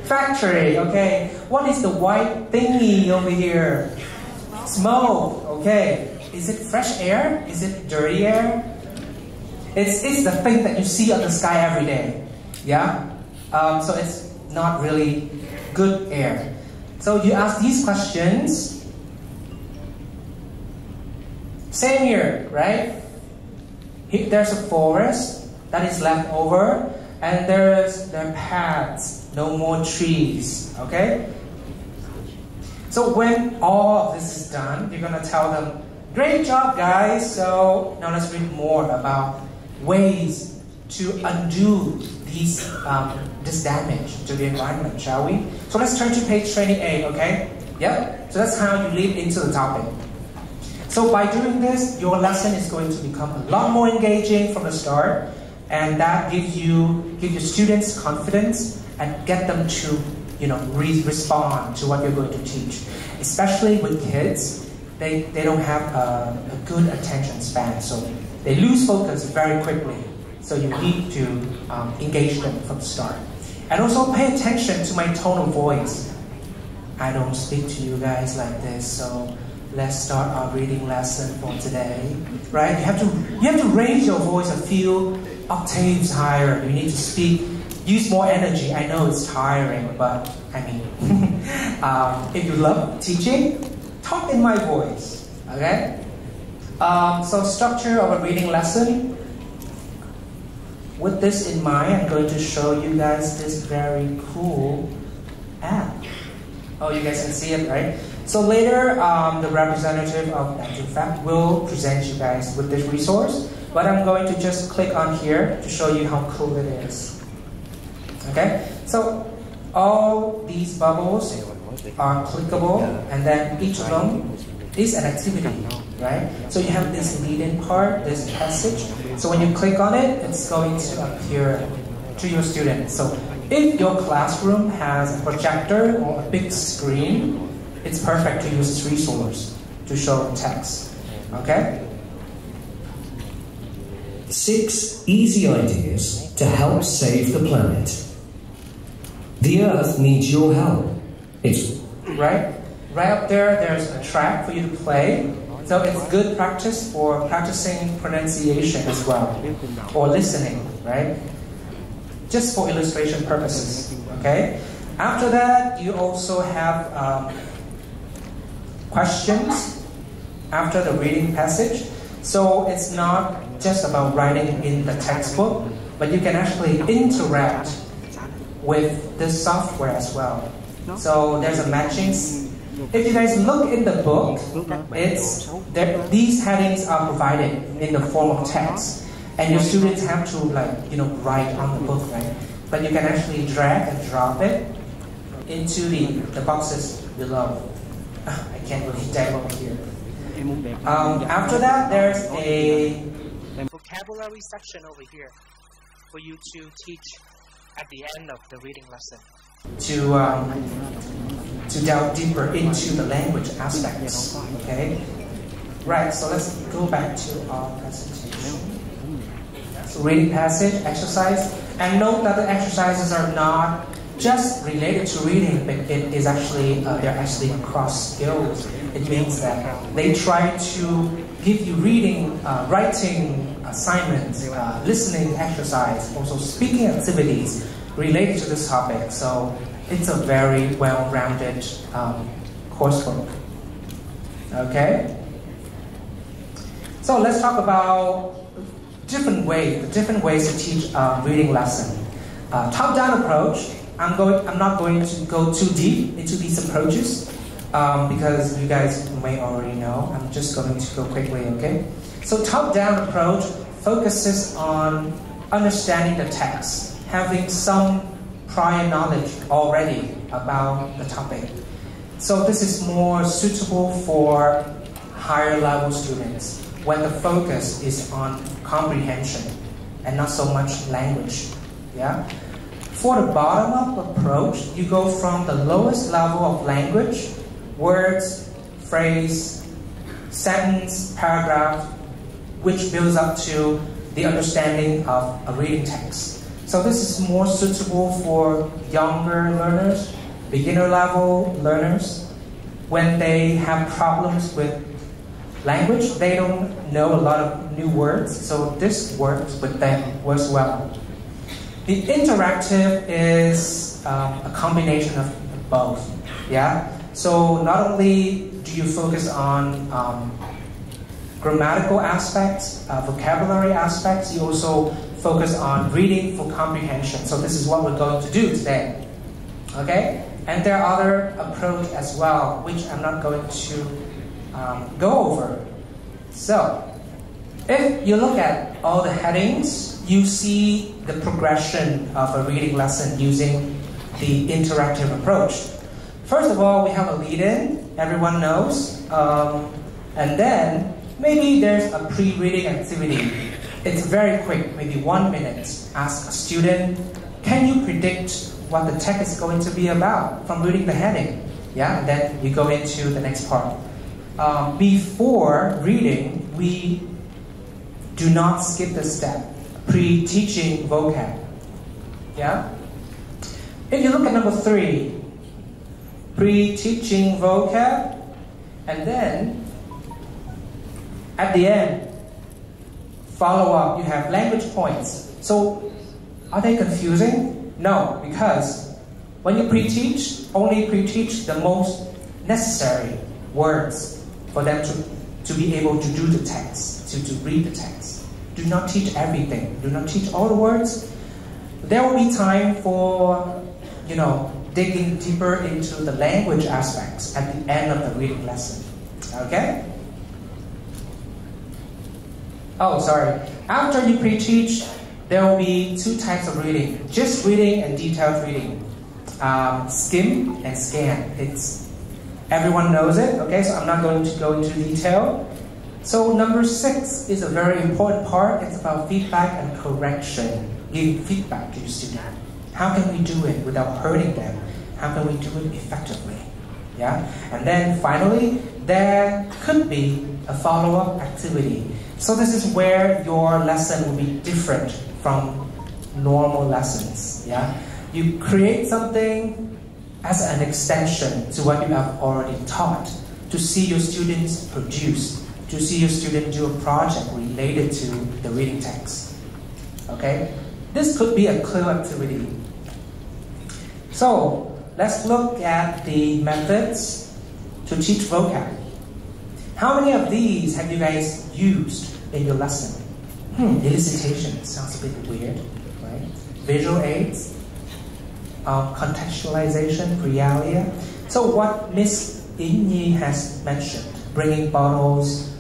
factory, okay. What is the white thingy over here? Smoke, okay. Is it fresh air? Is it dirty air? It's the thing that you see on the sky every day. Yeah? So it's not really good air. So you ask these questions. Same here, right? There's a forest that is left over, and there are paths, no more trees, okay? So when all of this is done, you're gonna tell them, great job guys, so now let's read more about ways to undo this damage to the environment, shall we? So let's turn to page 28, okay? Yep, so that's how you lead into the topic. So by doing this, your lesson is going to become a lot more engaging from the start, and that give your students confidence and get them to respond to what you're going to teach. Especially with kids, they don't have a good attention span, so they lose focus very quickly. So you need to engage them from the start. And also pay attention to my tone of voice. I don't speak to you guys like this, so let's start our reading lesson for today. Right? You have to raise your voice a few octaves higher. You need to speak, use more energy. I know it's tiring, but I mean, if you love teaching, talk in my voice. Okay? So structure of a reading lesson. With this in mind, I'm going to show you guys this very cool app. Oh, you guys can see it, right? So later, the representative of Fact will present you guys with this resource, but I'm going to just click on here to show you how cool it is. Okay? So all these bubbles are clickable, and then each of them is an activity, right? So you have this lead-in part, this passage. So when you click on it, it's going to appear to your students. So if your classroom has a projector or a big screen, it's perfect to use this resource to show text. Okay?
6 easy ideas to help save the planet. The Earth needs your help. It's
right up there, there's a track for you to play. So it's good practice for practicing pronunciation as well, or listening, right? Just for illustration purposes, okay? After that, you also have questions after the reading passage. So it's not just about writing in the textbook, but you can actually interact with this software as well. So there's a matching. If you guys look in the book, these headings are provided in the form of text, and your students have to write on the book, right? But you can actually drag and drop it into the boxes below. I can't really demo here. After that, there's a vocabulary section over here for you to teach at the end of the reading lesson. To delve deeper into the language aspects. Okay? Right, so let's go back to our presentation. So reading passage, exercise, and note that the exercises are not just related to reading, but it is actually, they're actually across skills. It means that they try to give you reading, writing assignments, listening exercise, also speaking activities related to this topic. So it's a very well-rounded coursework. Okay? So let's talk about different ways to teach a reading lesson. Top-down approach. I'm not going to go too deep into these approaches because you guys may already know. I'm just going to go quickly, okay? So top-down approach focuses on understanding the text, having some prior knowledge already about the topic. So this is more suitable for higher level students when the focus is on comprehension and not so much language. Yeah? For the bottom-up approach, you go from the lowest level of language, words, phrase, sentence, paragraph, which builds up to the understanding of a reading text. So this is more suitable for younger learners, beginner level learners, when they have problems with language, they don't know a lot of new words, so this works with them, works well. The interactive is a combination of both, yeah? So not only do you focus on grammatical aspects, vocabulary aspects, you also focus on reading for comprehension. So this is what we're going to do today, okay? And there are other approaches as well, which I'm not going to go over. So, if you look at all the headings, you see the progression of a reading lesson using the interactive approach. First of all, we have a lead-in, everyone knows, and then maybe there's a pre-reading activity. It's very quick, maybe 1 minute. Ask a student, can you predict what the text is going to be about from reading the heading? Yeah, and then you go into the next part. Before reading, we do not skip the step, pre-teaching vocab. Yeah? If you look at number 3, pre-teaching vocab, and then at the end, follow up, you have language points. So, are they confusing? No, because when you pre-teach, only pre-teach the most necessary words for them to be able to do the text, to read the text. Do not teach everything. Do not teach all the words. There will be time for, digging deeper into the language aspects at the end of the reading lesson. Okay? Oh, sorry. After you pre-teach, there will be 2 types of reading. Just reading and detailed reading. Skim and scan. Everyone knows it, okay? So I'm not going to go into detail. So number 6 is a very important part. It's about feedback and correction. Giving feedback to your student. How can we do it without hurting them? How can we do it effectively? Yeah? And then finally, there could be a follow-up activity. So this is where your lesson will be different from normal lessons. Yeah? You create something as an extension to what you have already taught, to see your students produce, to see your student do a project related to the reading text. Okay? This could be a clear activity. So, let's look at the methods to teach vocab. How many of these have you guys used in your lesson? Elicitation sounds a bit weird, right? Visual aids, contextualization, realia. So what Miss Inyi has mentioned, bringing bottles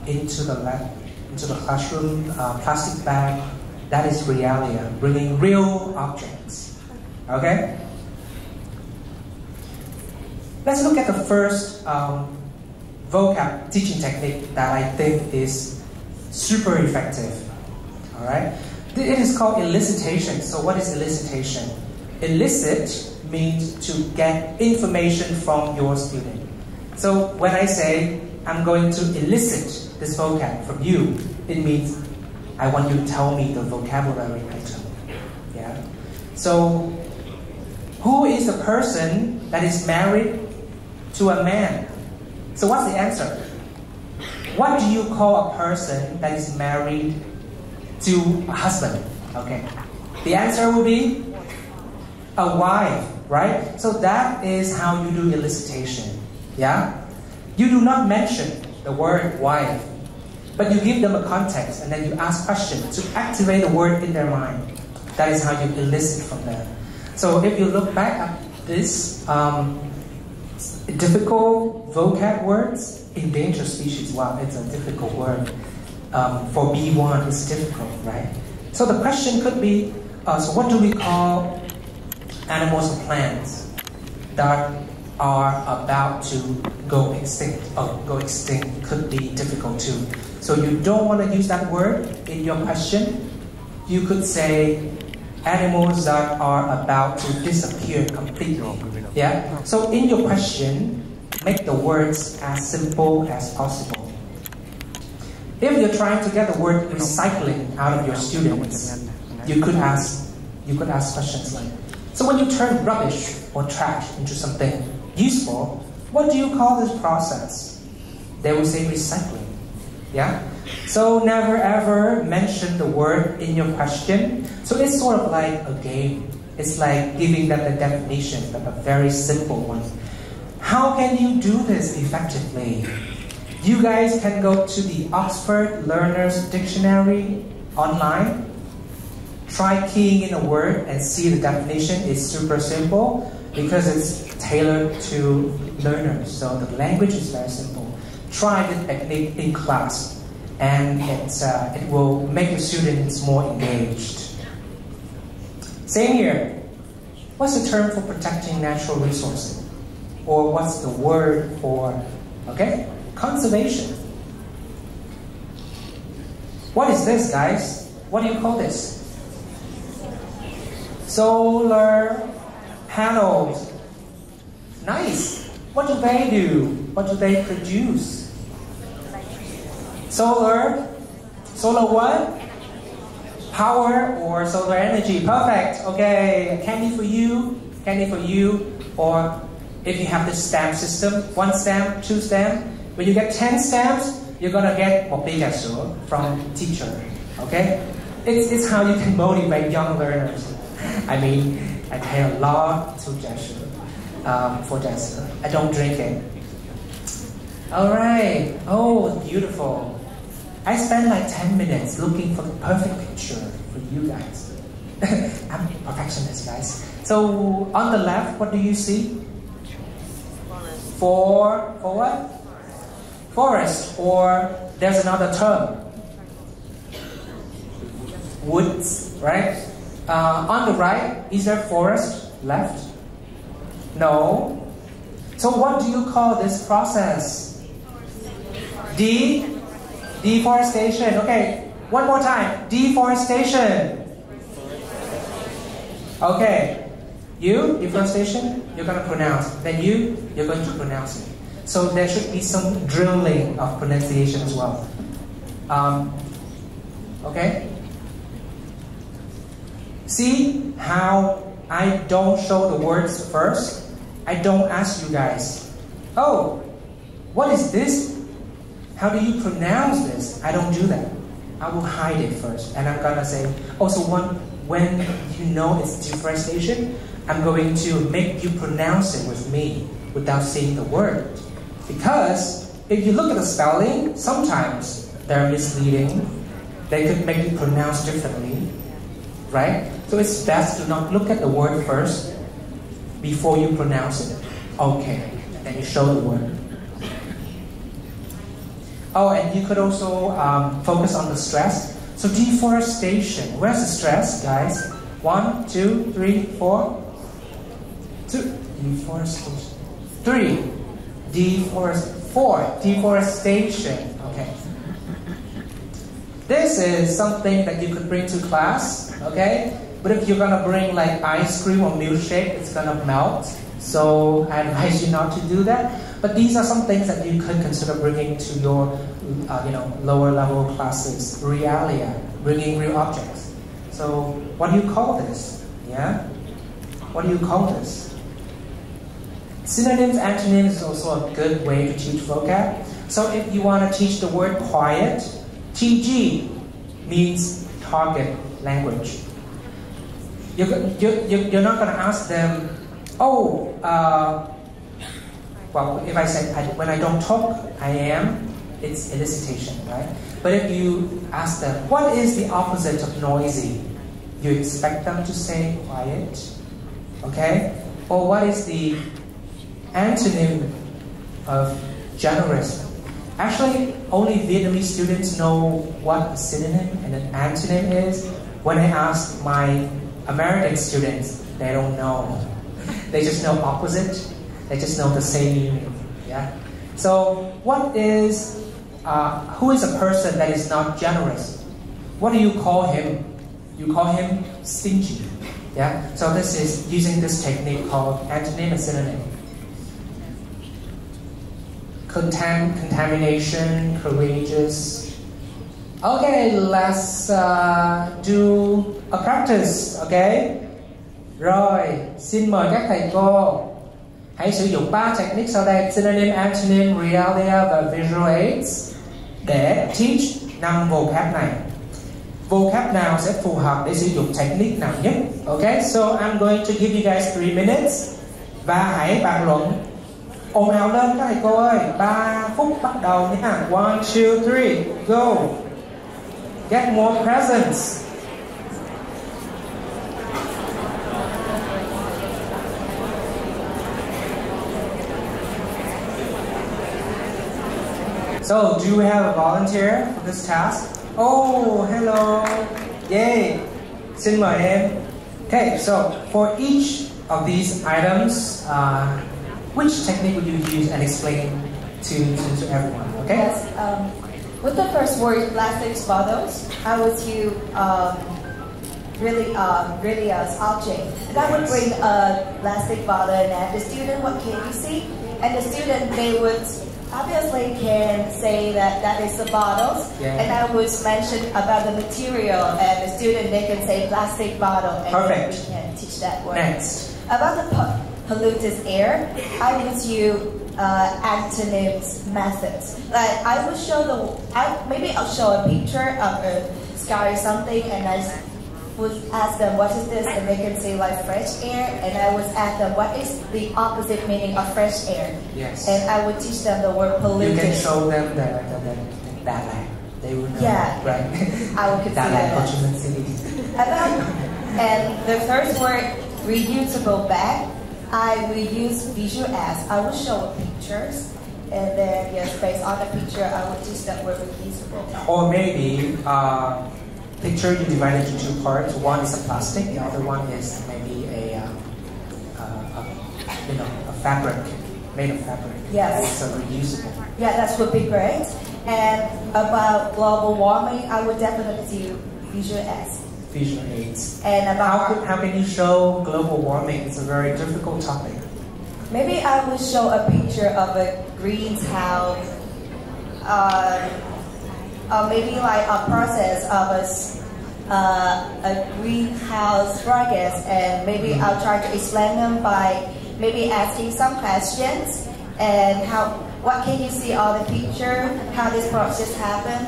into the classroom, plastic bag, that is realia, bringing real objects. Okay? Let's look at the first vocab teaching technique that I think is super effective. All right? It is called elicitation. So what is elicitation? Elicit means to get information from your student. So when I say, I'm going to elicit this vocab from you, it means I want you to tell me the vocabulary item. Yeah? So, who is the person that is married to a man? So what's the answer? What do you call a person that is married to a husband? Okay. The answer will be a wife, right? So that is how you do elicitation. Yeah? You do not mention the word wife, but you give them a context and then you ask questions to activate the word in their mind. That is how you elicit from them. So if you look back at this difficult vocab words, endangered species, wow, it's a difficult word. For B1, it's difficult, right? So the question could be, so what do we call animals or plants that are about to go extinct? Go extinct could be difficult too. So you don't want to use that word in your question. You could say animals that are about to disappear completely. Yeah? So in your question, make the words as simple as possible. If you're trying to get the word recycling out of your students, you could ask questions like, so when you turn rubbish or trash into something useful, what do you call this process? they will say recycling. Yeah? So never ever mention the word in your question. So it's sort of like a game. It's like giving them the definition, but a very simple one. How can you do this effectively? You guys can go to the Oxford Learner's Dictionary online. Try keying in a word and see the definition. It's super simple because it's tailored to learners. So the language is very simple. Try the technique in class, and it will make the students more engaged. Same here. What's the term for protecting natural resources? Or what's the word for, okay, conservation? What is this, guys? What do you call this? Solar panels. Nice. What do they do? What do they produce? Solar what? Power or solar energy. Perfect. Okay, candy for you. Or if you have the stamp system, 1 stamp, 2 stamp. When you get 10 stamps, you're gonna get một ly trà sữa from teacher. Okay? It's how you can motivate young learners. I mean, I pay a lot to trà sữa, for trà sữa. I don't drink it. Alright. Oh, beautiful. I spent like 10 minutes looking for the perfect picture for you guys. I'm a perfectionist, guys. So on the left, what do you see? For what? Forest, or there's another term. Woods, right? On the right, is there forest left? No. So what do you call this process? Deforestation. Okay, one more time. Deforestation. Okay. You, deforestation, you're going to pronounce. Then you're going to pronounce it. So there should be some drilling of pronunciation as well. Okay? See how I don't show the words first? I don't ask you guys, oh, what is this? How do you pronounce this? I don't do that. I will hide it first. And I'm going to say, oh, so when you know it's deforestation, I'm going to make you pronounce it with me without seeing the word. Because if you look at the spelling, sometimes they're misleading. They could make you pronounce differently, right? So it's best to not look at the word first before you pronounce it. Okay, then you show the word. Oh, and you could also focus on the stress. So deforestation, where's the stress, guys? 1, 2, 3, 4. 2. Deforestation. 3. 4. Deforestation. Okay. This is something that you could bring to class, okay? But if you're gonna bring like ice cream or milkshake, it's gonna melt. So I advise you not to do that. But these are some things that you could consider bringing to your, lower level classes. Realia, bringing real objects. So what do you call this? Yeah? What do you call this? Synonyms, antonyms is also a good way to teach vocab. So if you want to teach the word quiet, TG means target language. You're not going to ask them, oh, well, if I say, when I don't talk, I am, it's elicitation, right? But if you ask them, what is the opposite of noisy? You expect them to say quiet, okay? Or what is the antonym of generous? Actually, only Vietnamese students know what a synonym and an antonym is. When I ask my American students, they don't know. They just know opposite. They just know the same meaning. Yeah. So, what is? Who is a person that is not generous? What do you call him? You call him stingy. Yeah. So this is using this technique called antonym and synonym. Contamination, courageous. Okay, let's do a practice. Okay. Rồi, xin mời các thầy cô. Hãy sử dụng 3 technique sau đây: synonym, antonym, realia và visual aids để teach 5 vocab này. Vocab nào sẽ phù hợp để sử dụng technique nào nhất? Okay, so I'm going to give you guys 3 minutes. Và hãy bàn luận ồn ào lên các thầy cô ơi. 3 phút bắt đầu nha. 1, 2, 3, go. Get more presents. So, do we have a volunteer for this task? Oh, hello. Yay. Xin mời em. Okay, so for each of these items, which technique would you use and explain to everyone? Okay.
Yes. With the first word, plastic bottles, I would use really object. And I would bring a plastic bottle and ask the student, what can you see? And the student, they would obviously can say that is the bottles. Yeah. And I would mention about the material, and the student, they can say plastic bottle. And
perfect.
We can teach that word.
Next.
About the polluted air, I would use antonyms methods. Like I would show maybe I'll show a picture of a sky or something, and I would ask them what is this, and they can say like fresh air, and I would ask them what is the opposite meaning of fresh air.
Yes.
And I would teach them the word polluted.
You can show them that they will know.
Yeah.
Right.
I would consider that. And the first word, reusable bag, I will use visual aids. I will show pictures, and then yes, based on the picture, I will teach them word reusable.
Or maybe picture you divide into 2 parts. One is a plastic, the other one is maybe a fabric, made of fabric.
Yes.
So reusable.
Yeah, that would be great. And about global warming, I would definitely do visual aids.
Visual aids.
And about
how can you show global warming? It's a very difficult topic.
Maybe I will show a picture of a greenhouse, or maybe like a process of a greenhouse process, and maybe I'll try to explain them by maybe asking some questions and what can you see on the picture, how this process happened,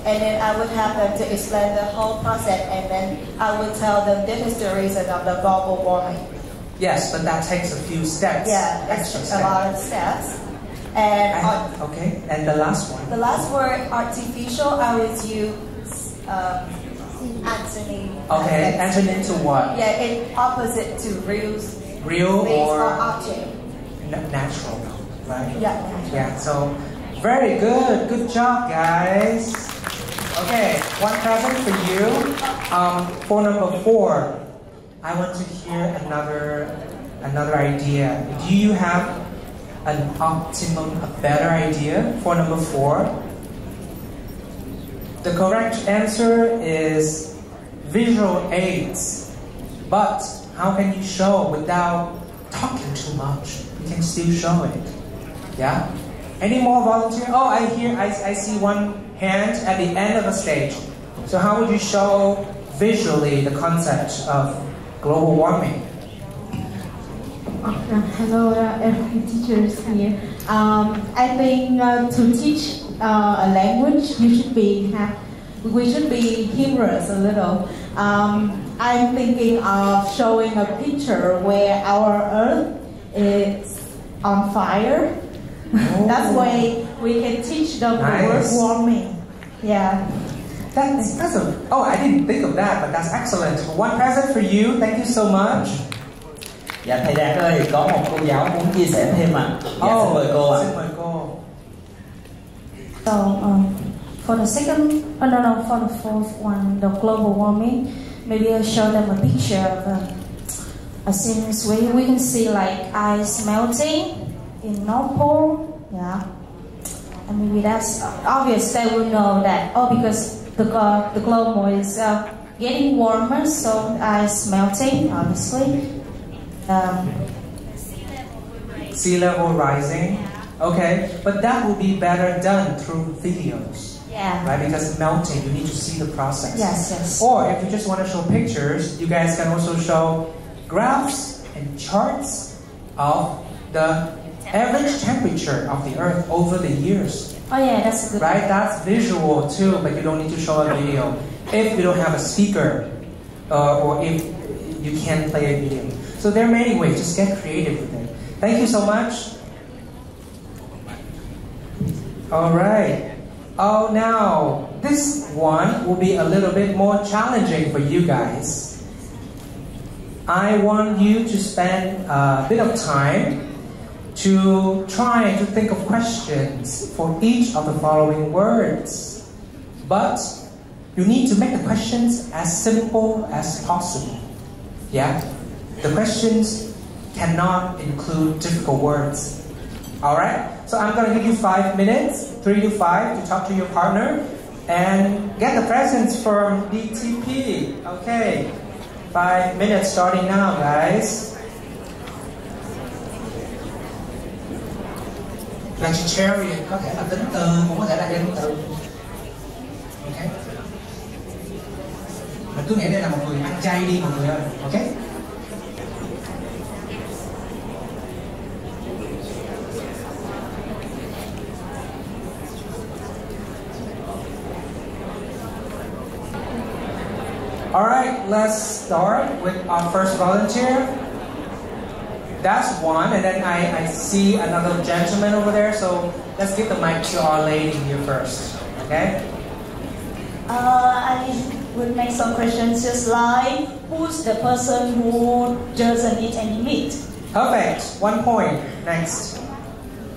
and then I would have them to explain the whole process, and then I would tell them this is the reason of the global warming.
Yes, but that takes a few steps.
Yeah,
extra
a lot of steps. And
okay, and the last one.
The last word, artificial, I would use antony.
Okay, antony to what?
Yeah, it's opposite to real.
Real or
object.
Natural, right?
Yeah, natural.
Yeah, so very good. Good job, guys. Okay, 1 present for you. For number 4, I want to hear another idea. Do you have an optimum, a better idea for number 4? The correct answer is visual aids. But how can you show without talking too much? You can still show it. Yeah? Any more volunteer? Oh, I see one hand at the end of the stage. So how would you show visually the concept of global warming?
Hello, every teachers here. I think to teach a language, we should be humorous a little. I'm thinking of showing a picture where our Earth is on fire.
Oh.
That way we can teach them the word warming. Yeah.
I didn't think of that, but that's excellent. 1 present for you. Thank you so much.
Dạ thầy Đạt ơi, có một cô giáo muốn chia sẻ thêm ạ. Dạ xin mời cô ạ.
Xin mời cô.
So for the fourth one, the global warming, maybe I'll show them a picture of a scene where we can see like ice melting in North Pole. Yeah, and maybe that's obvious. They will know that because the globe is getting warmer, so ice melting, obviously.
Sea level rising. Okay, but that will be better done through videos.
Yeah.
Right, because melting, you need to see the process.
Yes.
Or if you just want to show pictures, you guys can also show graphs and charts of the average temperature of the Earth over the years.
Oh yeah, that's good.
Right? That's visual too, but you don't need to show a video. If you don't have a speaker, or if you can't play a video. So there are many ways, just get creative with it. Thank you so much. Alright. Oh, now, this one will be a little bit more challenging for you guys. I want you to spend a bit of time to try to think of questions for each of the following words. But you need to make the questions as simple as possible. Yeah? The questions cannot include difficult words. Alright? So I'm going to give you 5 minutes, 3 to 5, to talk to your partner and get the presents from DTP. Okay. 5 minutes starting now, guys. Vegetarian có thể là tính từ, cũng có thể là danh từ. Ok. Mình cứ nghĩ đây là một người ăn chay đi mọi người ơi. Ok. Alright, let's start with our first volunteer. That's one, and then I see another gentleman over there, so let's give the mic to our lady here first, okay?
I would make some questions just like, who's the person who doesn't eat any meat?
Perfect, 1 point, next.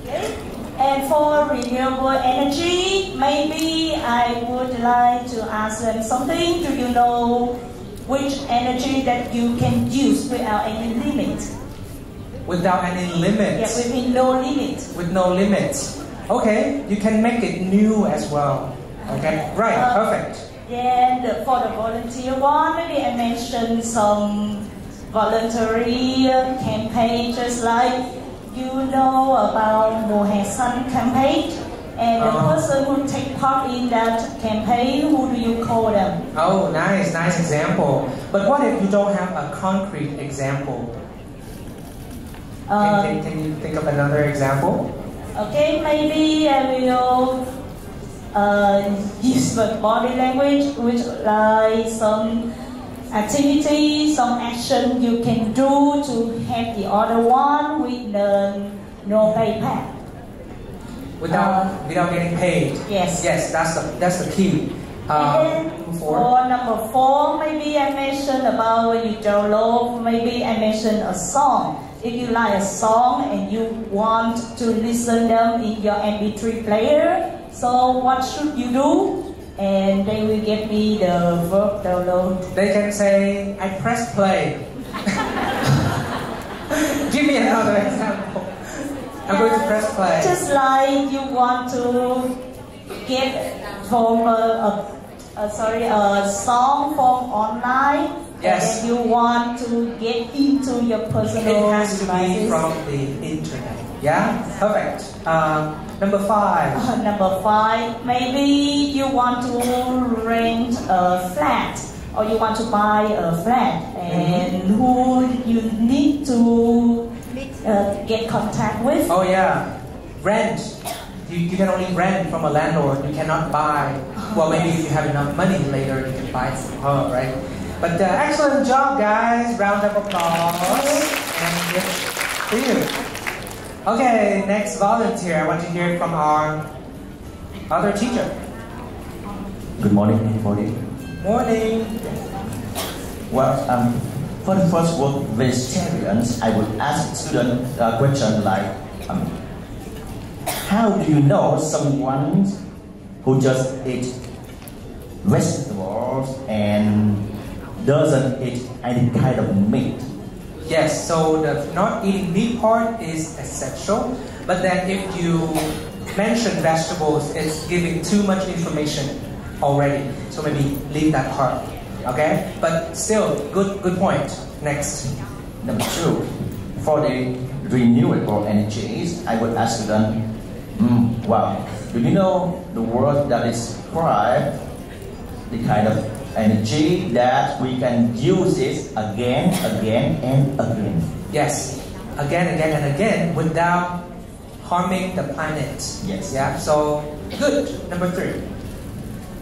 Okay. And for renewable energy, maybe I would like to ask them something. Do you know which energy that you can use without any limit?
Without any limit?
Yeah, with no limit.
With no limit. Okay, you can make it new as well. Okay, right, perfect.
And for the volunteer one, maybe I mentioned some voluntary campaign, just like you know about Mùa Hè Xanh campaign, and the person who take part in that campaign, who do you call them?
Oh, nice example. But what if you don't have a concrete example? Can you think of another example?
Okay, maybe I will use the body language, which like some activity, some action you can do to help the other one with the no pay path.
Without getting paid.
Yes.
Yes, that's the key.
And then for number 4, maybe I mentioned about when you download, maybe I mentioned a song. If you like a song and you want to listen them in your MP3 player, so what should you do? And they will give me the verb download.
They can say, I press play. Give me another example. I'm going to press play.
Just like you want to get from a song from online.
Yes.
And you want to get into your personal
It has to
devices.
be from the internet. Yeah? Perfect. Number 5.
Number 5, maybe you want to rent a flat or you want to buy a flat, and who you need to get contact with.
Oh yeah, rent. You can only rent from a landlord. You cannot buy. Well, maybe if you have enough money later, you can buy from her, right? But excellent job, guys. Round of applause. And gift for you. Okay, next volunteer. I want to hear from our other teacher.
Good morning, everybody.
Morning.
Well, for the first word, vegetarians, I would ask students a question like, how do you know someone who just eats vegetables and doesn't eat any kind of meat?
Yes, so the not eating meat part is essential, but then if you mention vegetables, it's giving too much information already. So maybe leave that part, okay? But still, good point. Next.
Number 2, for the renewable energies, I would ask them, wow, do you know the word that describes the kind of energy that we can use it again and again?
Yes. again and again without harming the planet.
Yes.
Yeah. So good. Number 3.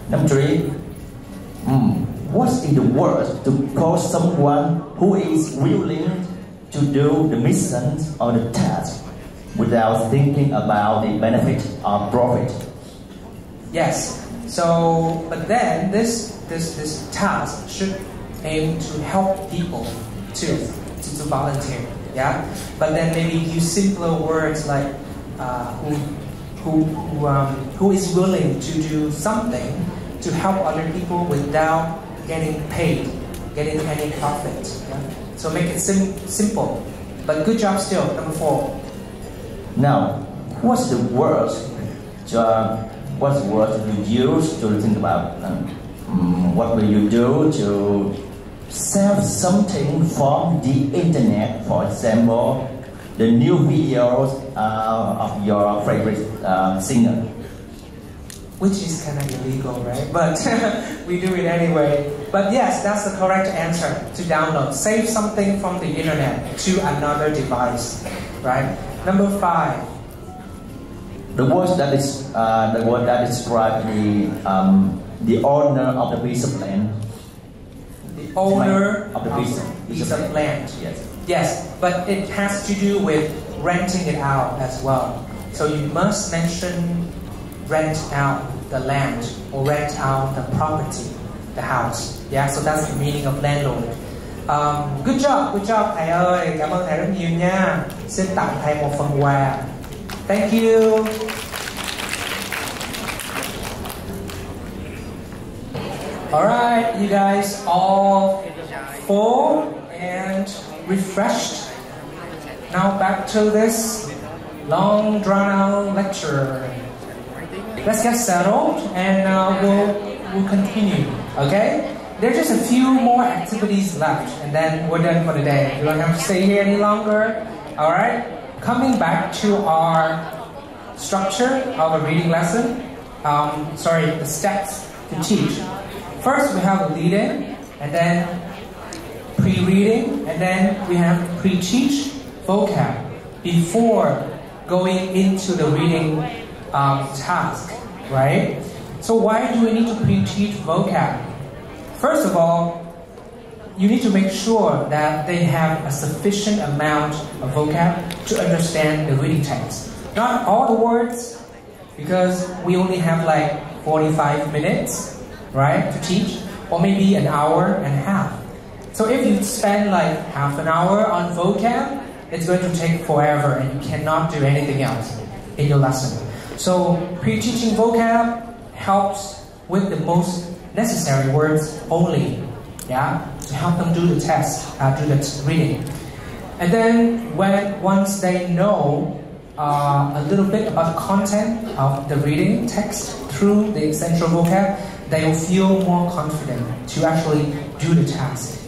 Number 3. What's in the word to call someone who is willing to do the mission or the task without thinking about the benefit or profit?
Yes. So, but then this task should aim to help people to volunteer. Yeah. But then maybe use simpler words like who is willing to do something to help other people without getting paid, getting any profit. Yeah? So make it simple. But good job still. Number 4.
Now, what's the word you use to think about? What will you do to sell something from the internet? For example, the new videos of your favorite singer.
Which is kind of illegal, right? But we do it anyway. But yes, that's the correct answer, to download. Save something from the internet to another device, right? Number 5.
The word that describes the owner of the piece of land.
The owner
of the piece
of land.
Yes.
Yes, but it has to do with renting it out as well. So you must mention rent out the land or rent out the property, the house. Yeah, so that's the meaning of landlord. Good job thầy ơi, cảm ơn thầy rất nhiều nha. Xin tặng thầy một phần quà. Thank you. Alright, you guys all full and refreshed. Now back to this long drawn out lecture. Let's get settled and we'll continue, okay? There's just a few more activities left and then we're done for the day. You don't have to stay here any longer, alright? Coming back to our structure of a reading lesson, the steps to teach. First we have a lead-in, and then pre-reading, and then we have pre-teach vocab before going into the reading task, right? So why do we need to pre-teach vocab? First of all, you need to make sure that they have a sufficient amount of vocab to understand the reading text. Not all the words, because we only have like 45 minutes, right, to teach, or maybe an hour and a half. So if you spend like half an hour on vocab, it's going to take forever and you cannot do anything else in your lesson. So pre-teaching vocab helps with the most necessary words only, yeah, to help them do the test, do the reading. And then once they know a little bit about the content of the reading text through the essential vocab, they will feel more confident to actually do the task.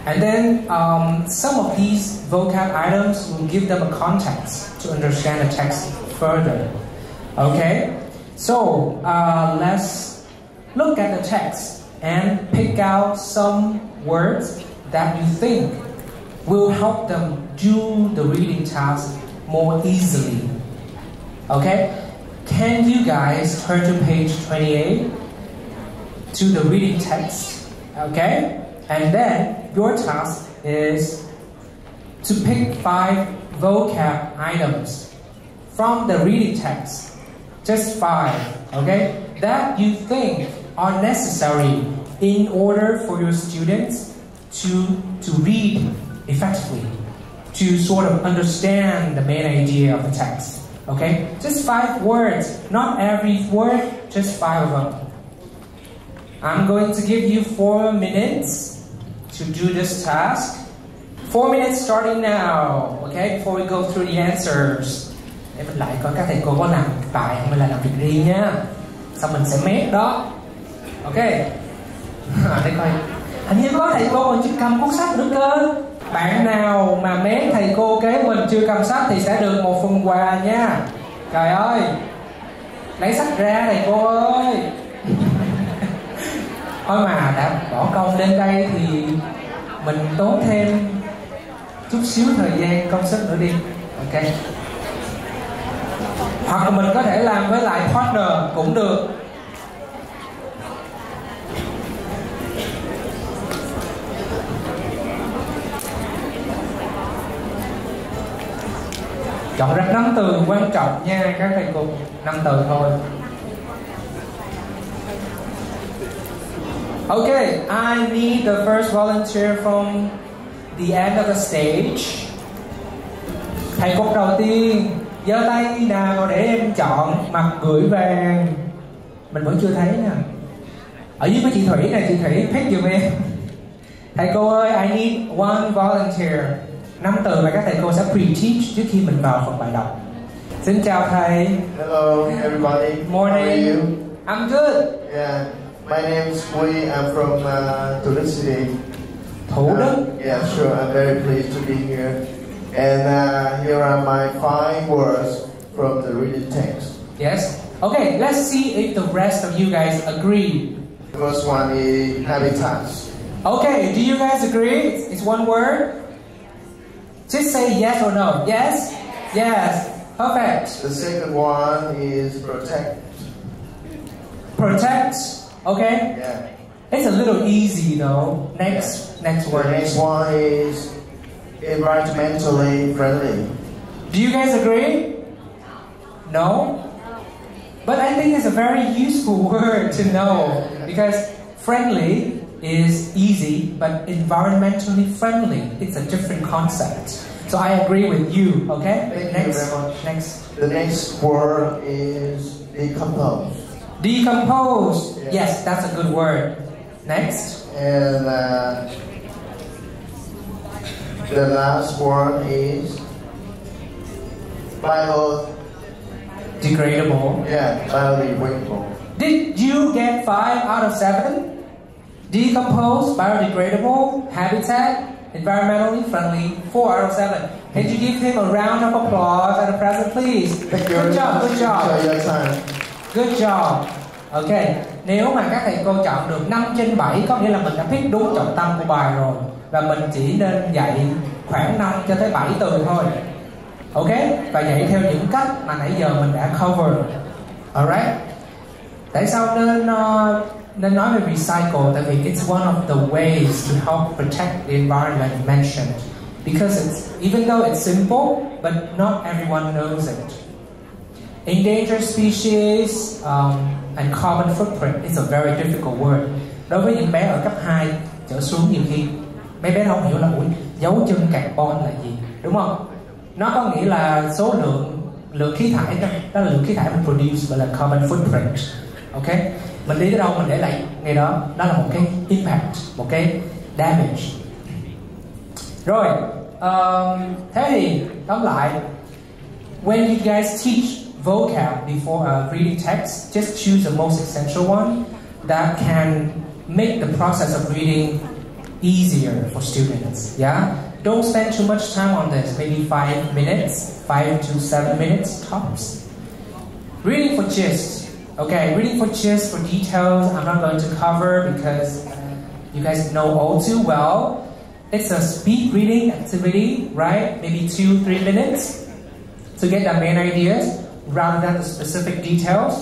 And then some of these vocab items will give them a context to understand the text further. Okay, so let's look at the text and pick out some words that you think will help them do the reading task more easily. Okay, can you guys turn to page 28 to the reading text? Okay, and then your task is to pick 5 vocab items from the reading text. Just 5, okay, that you think are necessary in order for your students to read effectively, to sort of understand the main idea of the text. Okay, just 5 words, not every word, just 5 of them. I'm going to give you 4 minutes to do this task. 4 minutes starting now, okay, before we go through the answers. Để mình lại coi các thầy cô có làm bài không hay là làm việc riêng nha. Xong mình sẽ mét đó. Ok. Để coi. Hình như có thầy cô còn chưa cầm cuốn sách nữa cơ. Bạn nào mà mét thầy cô kế mình chưa cầm sách thì sẽ được một phần quà nha. Trời ơi, lấy sách ra thầy cô ơi. Thôi mà đã bỏ công đến đây thì mình tốn thêm chút xíu thời gian công sức nữa đi. Ok. Hoặc là mình có thể làm với lại partner cũng được. Chọn ra 5 từ quan trọng nha các thầy cô. 5 từ thôi. Okay, I need the first volunteer from the end of the stage. Thầy cục đầu tiên giơ tay nào để em chọn mặt gửi vàng. Mình vẫn chưa thấy nè. Ở dưới với chị Thủy nè, chị Thủy pick giùm em. Thầy cô ơi, I need one volunteer. 5 từ mà các thầy cô sẽ pre-teach trước khi mình vào phần bài đọc. Xin chào thầy.
Hello everybody.
Morning.
How are you?
I'm good.
Yeah, my name is Huy. I'm from Thủ Đức City.
Thủ Đức.
Yeah, sure. I'm very pleased to be here. And here are my 5 words from the reading text.
Yes. Okay, let's see if the rest of you guys agree.
The first one is habitats.
Okay, do you guys agree? It's one word. Just say yes or no. Yes? Yes. Perfect.
The second one is protect.
Protect. Okay.
Yeah.
It's a little easy though. Next word.
The next one is environmentally friendly.
Do you guys agree? No? But I think it's a very useful word to know because friendly is easy, but environmentally friendly, it's a different concept. So I agree with you, okay?
Thank you very much.
Next.
The next word is decompose.
Decompose. Yes, that's a good word. Next.
And the last word is
biodegradable.
Yeah, biodegradable.
Did you get 5 out of 7? Decompose, biodegradable, habitat, environmentally friendly, 4 out of 7. Can you give him a round of applause at the present, please?
Thank you.
Good job, good job. Good job. Ok, nếu mà các thầy cô chọn được 5/7 có nghĩa là mình đã pick đúng trọng tâm của bài rồi. Và mình chỉ nên dạy khoảng 5 cho tới 7 từ thôi. Ok, và dạy theo những cách mà nãy giờ mình đã cover. Alright. Tại sao nên nói về recycle? Tại vì it's one of the ways to help protect the environment mentioned. Because even though it's simple, but not everyone knows it. Endangered species and carbon footprint is a very difficult word. Đối với những bé ở cấp 2 trở xuống, nhiều khi mấy bé không hiểu là dấu chân carbon là gì, đúng không? Nó có nghĩa là số lượng khí thải đó là lượng khí thải mình produce, gọi là carbon footprint. Ok, mình đi tới đâu mình để lại ngay đó, đó là một cái impact, một cái damage. Rồi, thế thì tóm lại, when you guys teach vocab before reading text, just choose the most essential one that can make the process of reading easier for students. Yeah, don't spend too much time on this. Maybe 5 minutes, 5 to 7 minutes tops. Reading for gist. Okay, reading for gist, for details, I'm not going to cover because you guys know all too well. It's a speed reading activity, right? Maybe 2-3 minutes to get the main ideas rather than the specific details.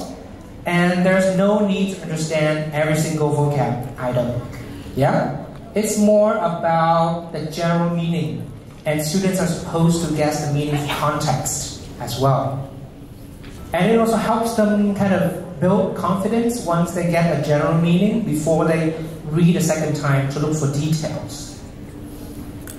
And there's no need to understand every single vocab item. Yeah? It's more about the general meaning, and students are supposed to guess the meaning of context as well. And it also helps them kind of build confidence once they get a general meaning before they read a second time to look for details.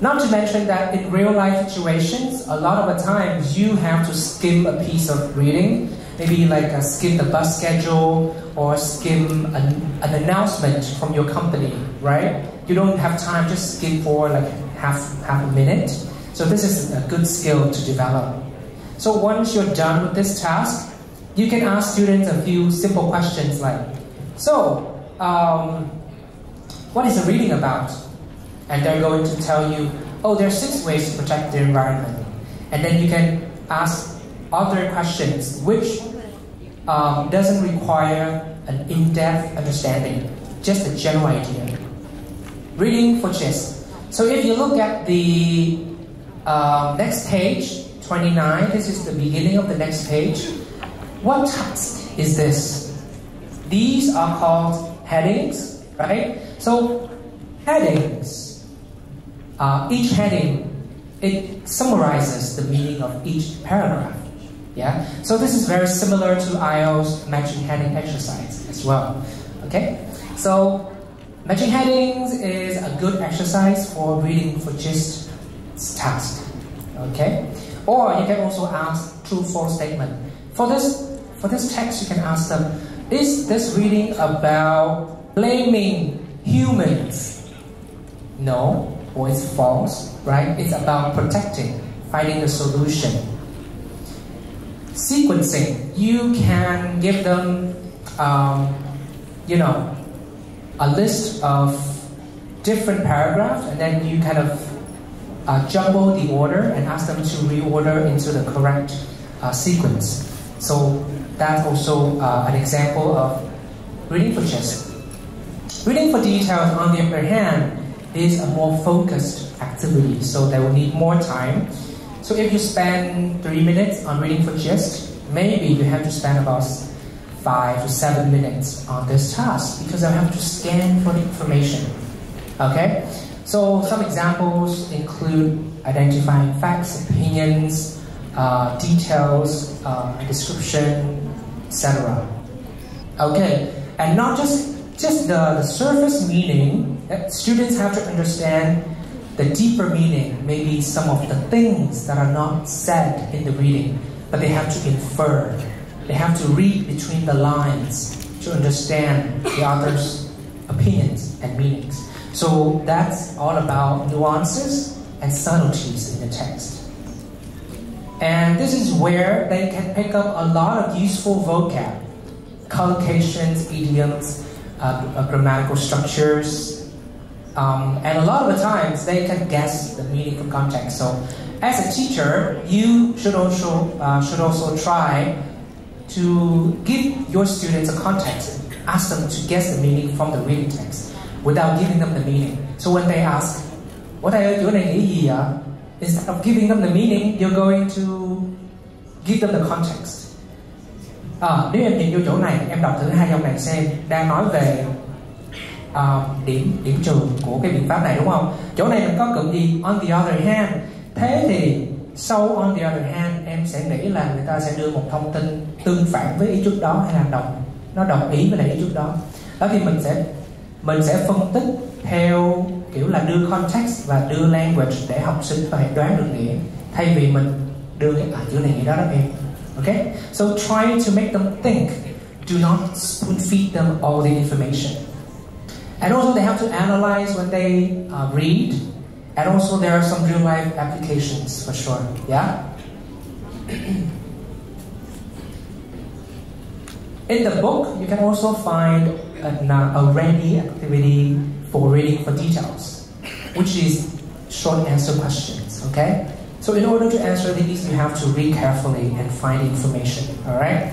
Not to mention that in real life situations, a lot of the times you have to skim a piece of reading, maybe like skim the bus schedule or skim an announcement from your company, right? You don't have time, just skim for like half a minute. So this is a good skill to develop. So once you're done with this task, you can ask students a few simple questions like, so, what is the reading about? And they're going to tell you, oh, there are 6 ways to protect the environment. And then you can ask other questions which doesn't require an in-depth understanding, just a general idea. Reading for gist. So if you look at the Next page, 29. This is the beginning of the next page. What text is this? These are called headings, right? So headings, each heading, it summarizes the meaning of each paragraph. Yeah. So this is very similar to IELTS matching heading exercise as well. Okay. So matching headings is a good exercise for reading for gist task. Okay. Or you can also ask true/false statement. For this text, you can ask them: is this reading about blaming humans? No, or it's false, right? It's about protecting, finding the solution. Sequencing, you can give them, a list of different paragraphs, and then you kind of jumble the order and ask them to reorder into the correct sequence. So that's also an example of reading for gist. Reading for details, on the other hand, is a more focused activity, so they will need more time. So if you spend 3 minutes on reading for gist, maybe you have to spend about 5 to 7 minutes on this task, because I have to scan for the information. Okay? So some examples include identifying facts, opinions, details, description, etc. Okay, and not just the surface meaning. Students have to understand the deeper meaning, maybe some of the things that are not said in the reading, but they have to infer. They have to read between the lines to understand the author's opinions and meanings. So that's all about nuances and subtleties in the text. And this is where they can pick up a lot of useful vocab, collocations, idioms, grammatical structures, and a lot of the times they can guess the meaning from context. So as a teacher, you should also try to give your students a context, ask them to guess the meaning from the reading text without giving them the meaning. So when they ask, "What are you doing?" Instead of giving them the meaning, you're going to give them the context. Nếu em nhìn vô chỗ này, em đọc thử hai dòng này xem, đang nói về điểm trường của cái biện pháp này, đúng không? Chỗ này mình có cụm gì? On the other hand. Thế thì sau on the other hand, em sẽ nghĩ là người ta sẽ đưa một thông tin tương phản với ý trước đó, hay là nó đồng ý với lại ý trước đó. Đó thì mình sẽ phân tích theo kiểu là đưa context và đưa language để học sinh có thể đoán được nghĩa, thay vì mình đưa cái chữ này nghĩa đó em. Okay? So try to make them think. Do not spoon feed them all the information. And also they have to analyze when they read. And also there are some real life applications for sure. Yeah? In the book, you can also find a ready activity for reading for details, which is short answer questions, okay? So in order to answer these, you have to read carefully and find information, all right?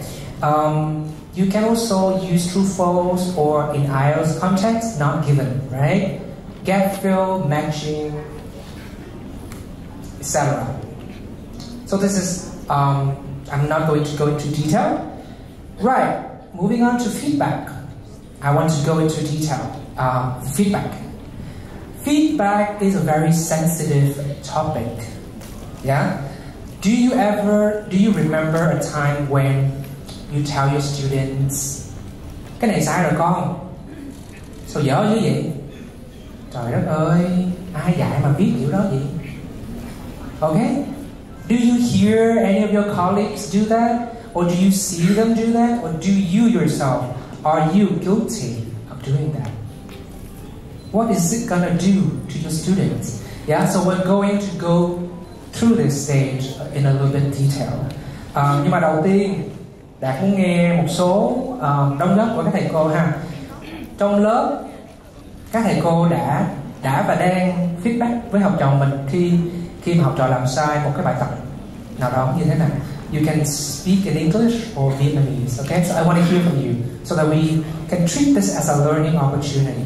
You can also use true, false, or in IELTS context, not given, right? Gap fill, matching, etc. So this is, I'm not going to go into detail. Right, moving on to feedback. I want to go into detail. Feedback. Feedback is a very sensitive topic. Yeah? Do you remember a time when you tell your students, cái này sai rồi con, sao dở dữ vậy? Trời đất ơi, ai dạy mà biết kiểu đó vậy? Okay? Do you hear any of your colleagues do that? Or do you see them do that? Or do you yourself, are you guilty of doing that? What is it gonna do to your students? Yeah, so we're going to go through this stage in a little bit detail. Nhưng mà đầu tiên, Đạt muốn nghe một số đóng góp của các thầy cô ha. Trong lớp, các thầy cô đã và đang feedback với học trò mình khi mà học trò làm sai một cái bài tập nào đó như thế nào. You can speak in English or Vietnamese, okay? So I want to hear from you so that we can treat this as a learning opportunity.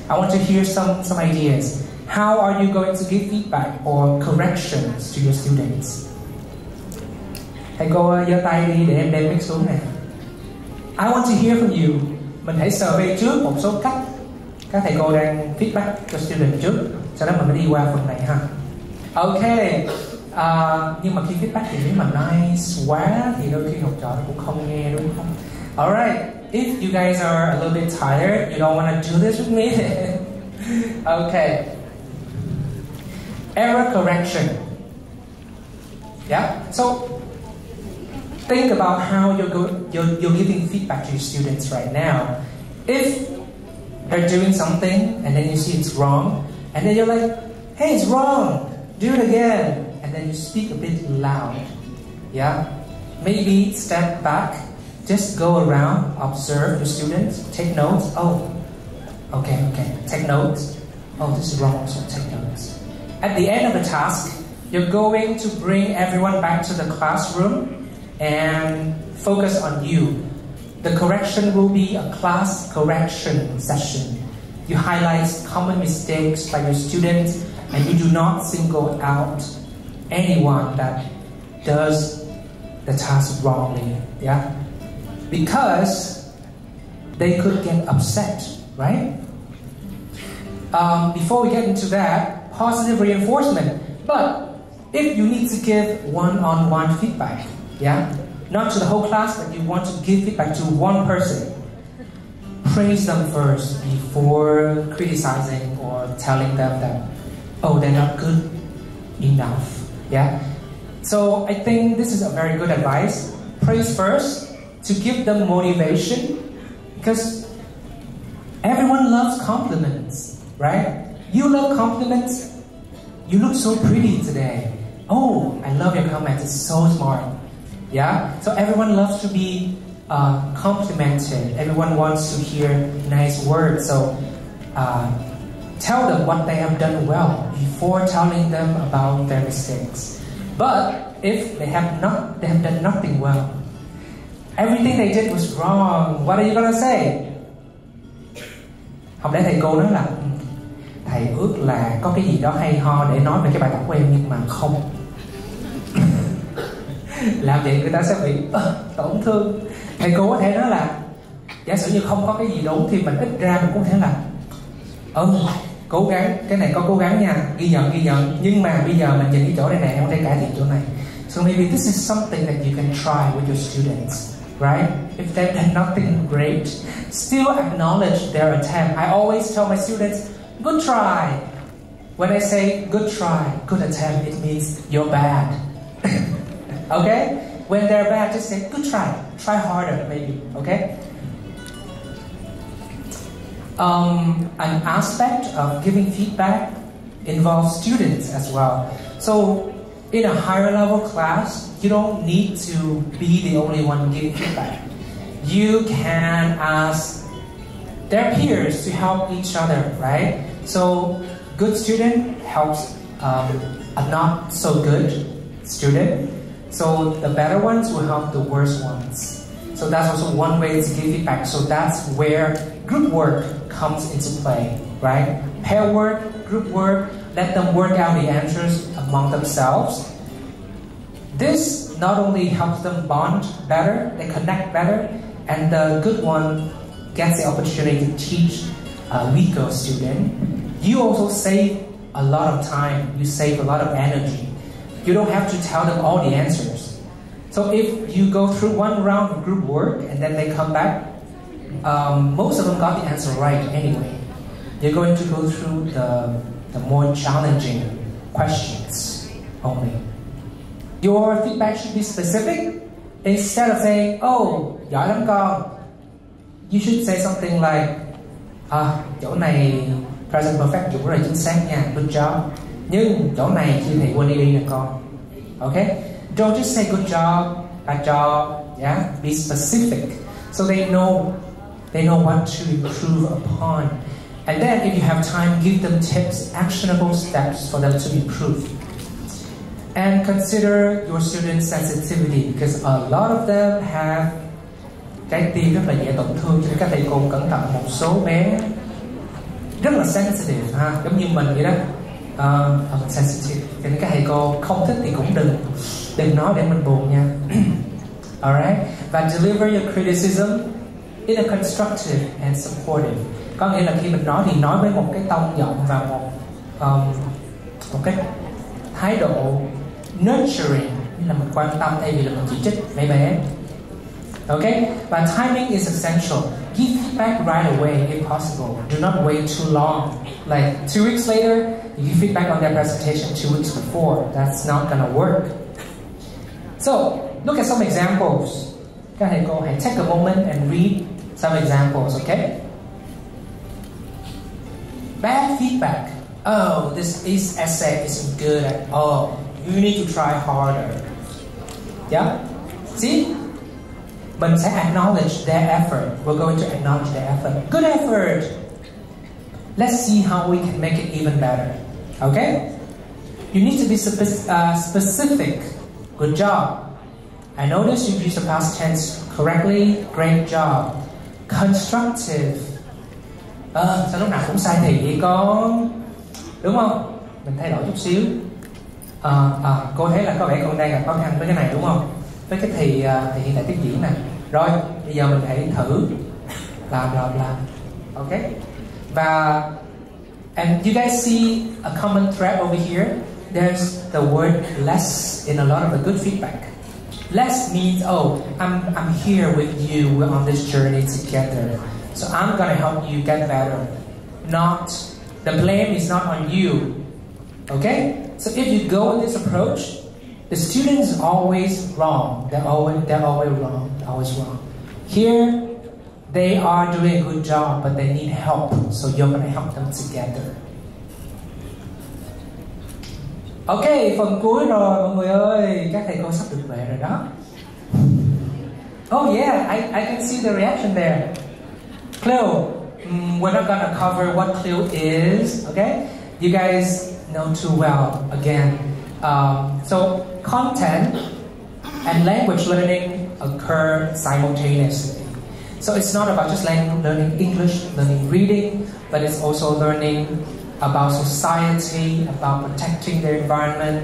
I want to hear some ideas. How are you going to give feedback or corrections to your students? Thầy cô giơ tay đi để em đem mic xuống nè. I want to hear from you. Mình hãy survey trước một số cách các thầy cô đang feedback cho student trước, sau đó mình mới đi qua phần này ha. Ok. Nhưng mà khi feedback thì nếu mà nice quá thì đôi khi học trò nó cũng không nghe, đúng không? Alright. If you guys are a little bit tired, you don't want to do this with me. Okay. Error correction. Yeah. So think about how you're giving feedback to your students right now. If they're doing something and then you see it's wrong, and then you're like, hey, it's wrong, do it again, and then you speak a bit loud. Yeah. Maybe step back, just go around, observe your students, take notes. Oh, okay, take notes. Oh, this is wrong, so take notes. At the end of the task, you're going to bring everyone back to the classroom and focus on you. The correction will be a class correction session. You highlight common mistakes by your students and you do not single out anyone that does the task wrongly. Yeah? Because they could get upset, right? Before we get into that, positive reinforcement. But if you need to give one-on-one feedback, yeah, not to the whole class, but you want to give feedback to one person, praise them first before criticizing or telling them that, oh, they're not good enough. Yeah. So I think this is a very good advice. Praise first to give them motivation, because everyone loves compliments, right? You love compliments. You look so pretty today. Oh, I love your comments. It's so smart. Yeah? So everyone loves to be complimented. Everyone wants to hear nice words. So tell them what they have done well before telling them about their mistakes. But if they have done nothing well, everything they did was wrong, what are you gonna say? Hôm nay thầy cô nói là thầy ước là có cái gì đó hay ho để nói về cái bài tập của em, nhưng mà không. Làm vậy người ta sẽ bị tổn thương. Thầy cô có thể nói là giả sử như không có cái gì đúng thì mình ít ra mình cũng có thể là cố gắng, cái này có cố gắng nha, ghi nhận, nhưng mà bây giờ mình nhìn cái chỗ này này, em có thể cải thiện chỗ này. So maybe this is something that you can try with your students, right? If they've done nothing great, still acknowledge their attempt. I always tell my students, good try. When I say good try, good attempt, it means you're bad. Okay? When they're bad, just say good try harder maybe, okay? An aspect of giving feedback involves students as well. So in a higher level class, you don't need to be the only one giving feedback. You can ask their peers to help each other, right? So good student helps a not so good student. So the better ones will help the worst ones. So that's also one way to give feedback. So that's where group work comes into play, right? Pair work, group work, let them work out the answers among themselves. This not only helps them bond better, they connect better, and the good one gets the opportunity to teach a weaker student. You also save a lot of time, you save a lot of energy. You don't have to tell them all the answers. So if you go through one round of group work and then they come back, most of them got the answer right anyway. You're going to go through the more challenging questions only. Your feedback should be specific. Instead of saying, oh, giỏi lắm con, you should say something like, chỗ này present perfect dùng rất là chính xác nha, good job. Nhưng chỗ này chưa thầy quên đi nè con. Okay? Don't just say good job, bad job, yeah? Be specific. So they know what to improve upon. And then if you have time, give them tips, actionable steps for them to improve. And consider your students' sensitivity, because a lot of them have trái tim rất là dễ tổn thương, cho nên các thầy cô cẩn thận. Một số bé rất là sensitive ha, giống như mình vậy đó. sensitive, cho nên các thầy cô không thích thì cũng đừng nói để mình buồn nha. Alright, và deliver your criticism in a constructive and supportive. Có nghĩa là khi mình nói thì nói với một cái tông giọng và một cái thái độ nurturing, như là mình quan tâm thay vì là mình chỉ trích mấy bé. Okay, but timing is essential. Give feedback right away if possible. Do not wait too long. Like 2 weeks later, you give feedback on their presentation 2 weeks before. That's not gonna work. So, look at some examples. Các thầy cô hãy take a moment and read some examples, okay? Bad feedback. Oh, this essay isn't good at all. You need to try harder. Yeah? See? Mình sẽ acknowledge their effort. We're going to acknowledge their effort. Good effort. Let's see how we can make it even better. Okay? You need to be specific. Good job. I noticed you used the past tense correctly. Great job. Constructive. Sao lúc nào cũng sai thì vậy con? Đúng không? Mình thay đổi chút xíu. Cô thấy là có vẻ con đang gặp khó khăn với cái này đúng không? Với cái thì hiện tại tiếp diễn này. Rồi, bây giờ mình hãy thử làm. Okay? Và and you guys see a common thread over here. There's the word less in a lot of the good feedback. Less means, oh, I'm here with you. We're on this journey together. So I'm gonna help you get better. Not, the blame is not on you. Okay? So if you go with this approach, the student is always wrong. They're always wrong. Here, they are doing a good job, but they need help. So you're gonna help them together. Ok, phần cuối rồi mọi người ơi. Các thầy cô sắp được về rồi đó. Oh yeah, I can see the reaction there. Clue. We're not gonna cover what clue is. Okay? You guys know too well again. So content and language learning occur simultaneously. So it's not about just learning English, learning reading, but it's also learning about society, about protecting the environment,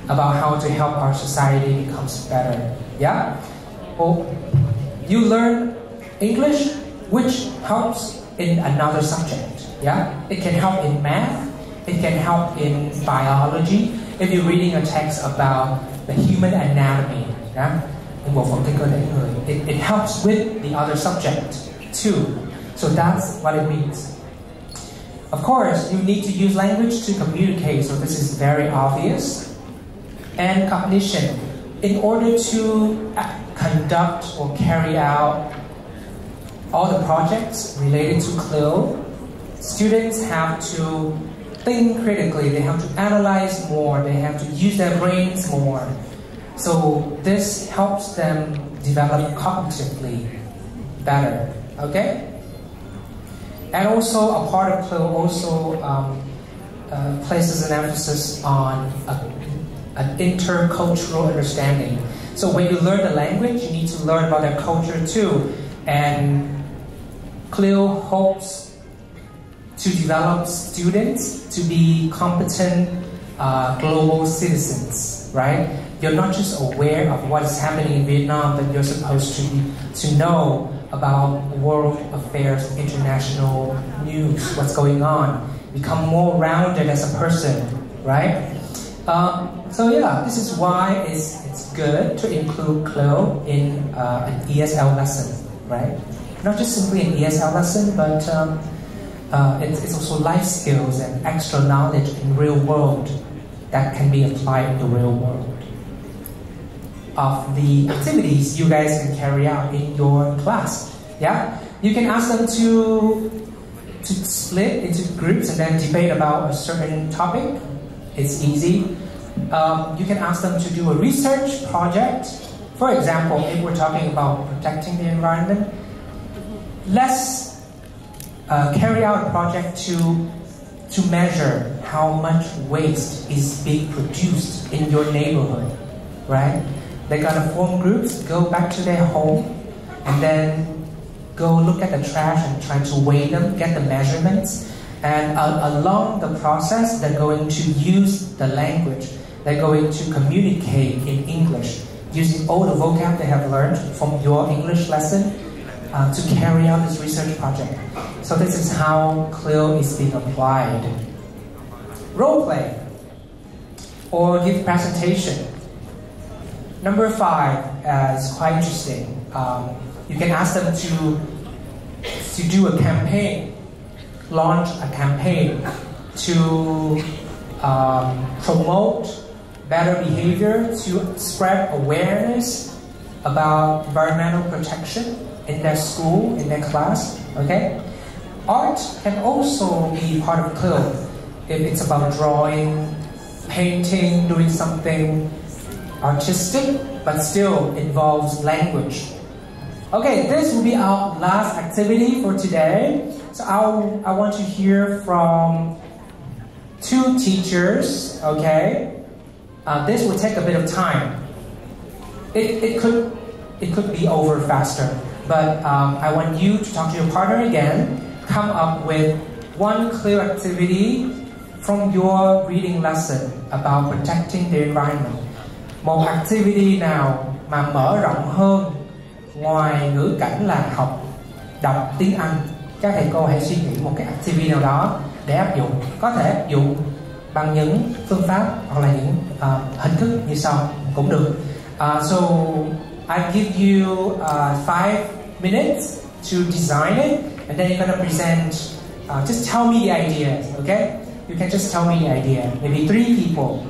about how to help our society becomes better. Yeah? Well, you learn English, which helps in another subject. Yeah? It can help in math, it can help in biology. If you're reading a text about the human anatomy, yeah? Bộ phận cơ thể người, it helps with the other subject too. So that's what it means. Of course, you need to use language to communicate, so this is very obvious. And cognition. In order to conduct or carry out all the projects related to CLIL, students have to think critically, they have to analyze more, they have to use their brains more. So this helps them develop cognitively better, okay? And also a part of CLIL also places an emphasis on an intercultural understanding. So when you learn the language, you need to learn about their culture too. And CLIL hopes to develop students to be competent global citizens, right? You're not just aware of what is happening in Vietnam, but you're supposed to know about world affairs, international news, what's going on. Become more rounded as a person, right? So yeah, this is why it's good to include CLIL in an ESL lesson, right? Not just simply an ESL lesson, but it's also life skills and extra knowledge in real world that can be applied in the real world. Of the activities you guys can carry out in your class. Yeah, you can ask them to split into groups and then debate about a certain topic. It's easy. You can ask them to do a research project. For example, if we're talking about protecting the environment, let's carry out a project to measure how much waste is being produced in your neighborhood, right? They're gonna form groups, go back to their home, and then go look at the trash and try to weigh them, get the measurements, And along the process, they're going to use the language. They're going to communicate in English using all the vocab they have learned from your English lesson to carry out this research project. So this is how CLIL is being applied. Role play or give presentation. Number 5 is quite interesting. You can ask them to do a campaign, launch a campaign to promote better behavior, to spread awareness about environmental protection in their school, in their class. Okay? Art can also be part of CLIL. If it's about drawing, painting, doing something artistic, but still involves language. Okay, this will be our last activity for today. So I want to hear from 2 teachers, okay? This will take a bit of time. It could be over faster, but I want you to talk to your partner again, come up with one clear activity from your reading lesson about protecting the environment. Một activity nào mà mở rộng hơn ngoài ngữ cảnh là đọc tiếng Anh. Các thầy cô hãy suy nghĩ một cái activity nào đó để áp dụng. Có thể áp dụng bằng những phương pháp hoặc là những hình thức như sau cũng được. So I give you 5 minutes to design it, and then you're gonna present. Just tell me the ideas, okay? You can just tell me the idea. Maybe 3 people.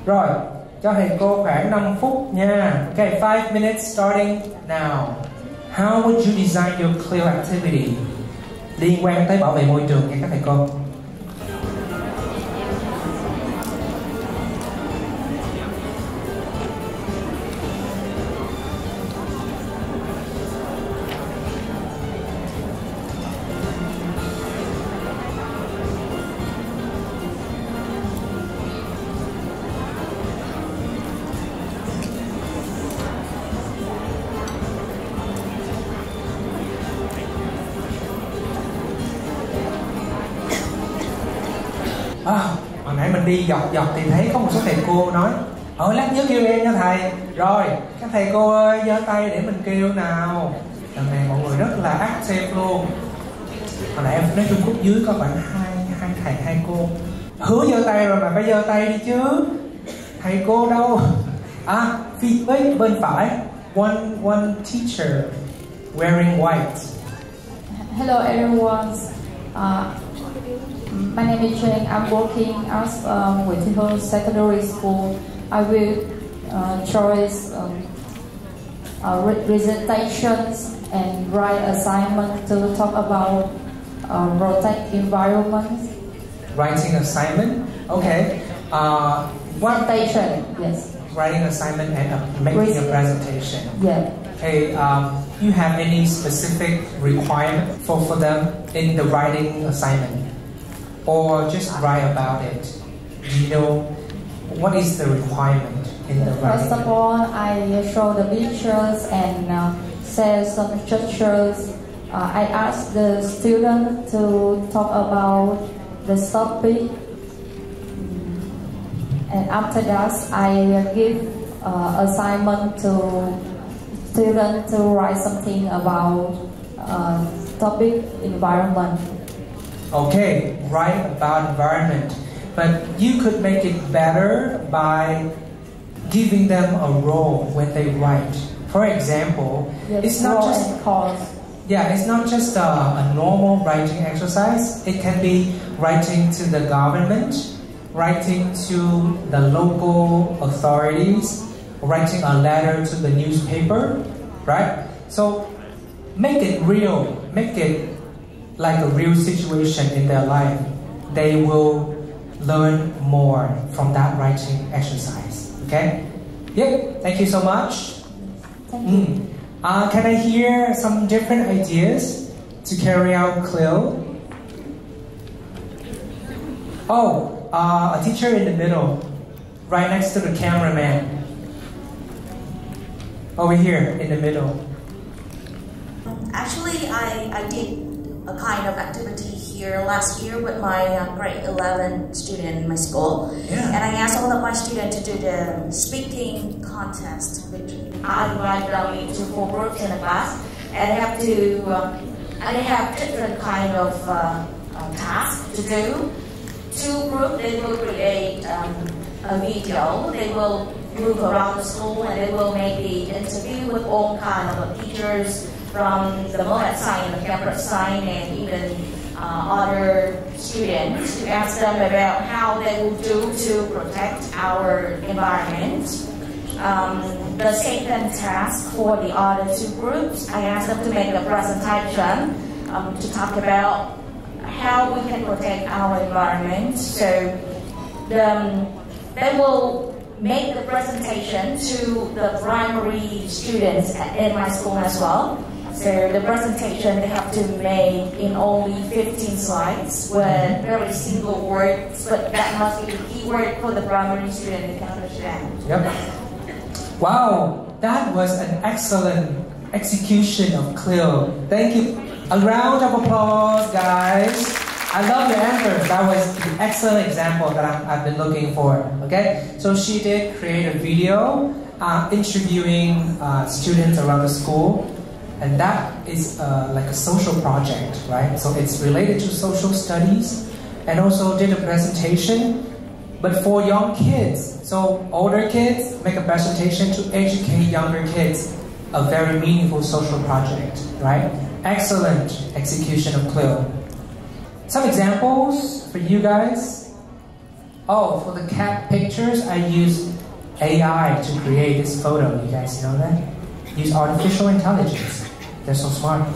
Rồi, cho thầy cô khoảng 5 phút nha. Okay, 5 minutes starting now. How would you design your CLIL activity? Liên quan tới bảo vệ môi trường nha các thầy cô. Hồi nãy mình đi dọc thì thấy có một số thầy cô nói lát nhớ kêu em nha thầy. Rồi các thầy cô ơi, giơ tay để mình kêu nào. Lần này mọi người rất là active luôn. Hồi nãy em nói Trung Quốc dưới có khoảng hai thầy 2 cô. Hứa giơ tay rồi mà phải giơ tay đi chứ. Thầy cô đâu? Phía bên phải, one teacher wearing white.
Hello everyone. My name is Chuyên. I'm working at Nguyễn Secondary School. I will choose presentations and write assignment to talk about protect environment.
Writing assignment? Okay.
Presentation, yes.
Writing assignment and making a presentation.
Yeah.
Okay. You have any specific requirement for them in the writing assignment? Or just write about it? Do you know what is the requirement in the writing?
First of all, I show the pictures and say some structures. I ask the student to talk about the topic, and after that, I give assignment to student to write something about topic environment.
Okay, write about environment, but you could make it better by giving them a role when they write. For example,
yes,
it's not just
cause.
Yeah, it's not just a normal writing exercise. It can be writing to the government, writing to the local authorities, writing a letter to the newspaper, right? So make it real, make it like a real situation in their life. They will learn more from that writing exercise. Okay? Yep, thank you so much.
Thank you.
Can I hear some different ideas to carry out CLIL? A teacher in the middle, right next to the cameraman. Over here, in the middle.
Actually, I did a kind of activity year, last year, with my grade 11 student in my school.
Yeah.
And I asked all of my students to do the speaking contest. I divide them into 4 groups in a class, and they have different kind of tasks to do. 2 groups, they will create a video. They will move around the school, and they will maybe interview with all kind of teachers from the moment sign, the campus sign, and even other students, to ask them about how they will do to protect our environment. The second task for the other 2 groups, I asked them to make a presentation to talk about how we can protect our environment. So they will make the presentation to the primary students in my school as well. So the presentation they have to make in only 15 slides with very single words, but that must be the key word for the primary student they can understand.
Yep. Wow, that was an excellent execution of Cleo. Thank you. A round of applause, guys. I love your answer. That was the excellent example that I've been looking for. Okay, so she did create a video interviewing students around the school, and that is like a social project, right? So it's related to social studies, and also did a presentation, but for young kids. So older kids make a presentation to educate younger kids. A very meaningful social project, right? Excellent execution of Cleo. Some examples for you guys. Oh, for the cat pictures, I used AI to create this photo. You guys know that? Use artificial intelligence. They're so smart.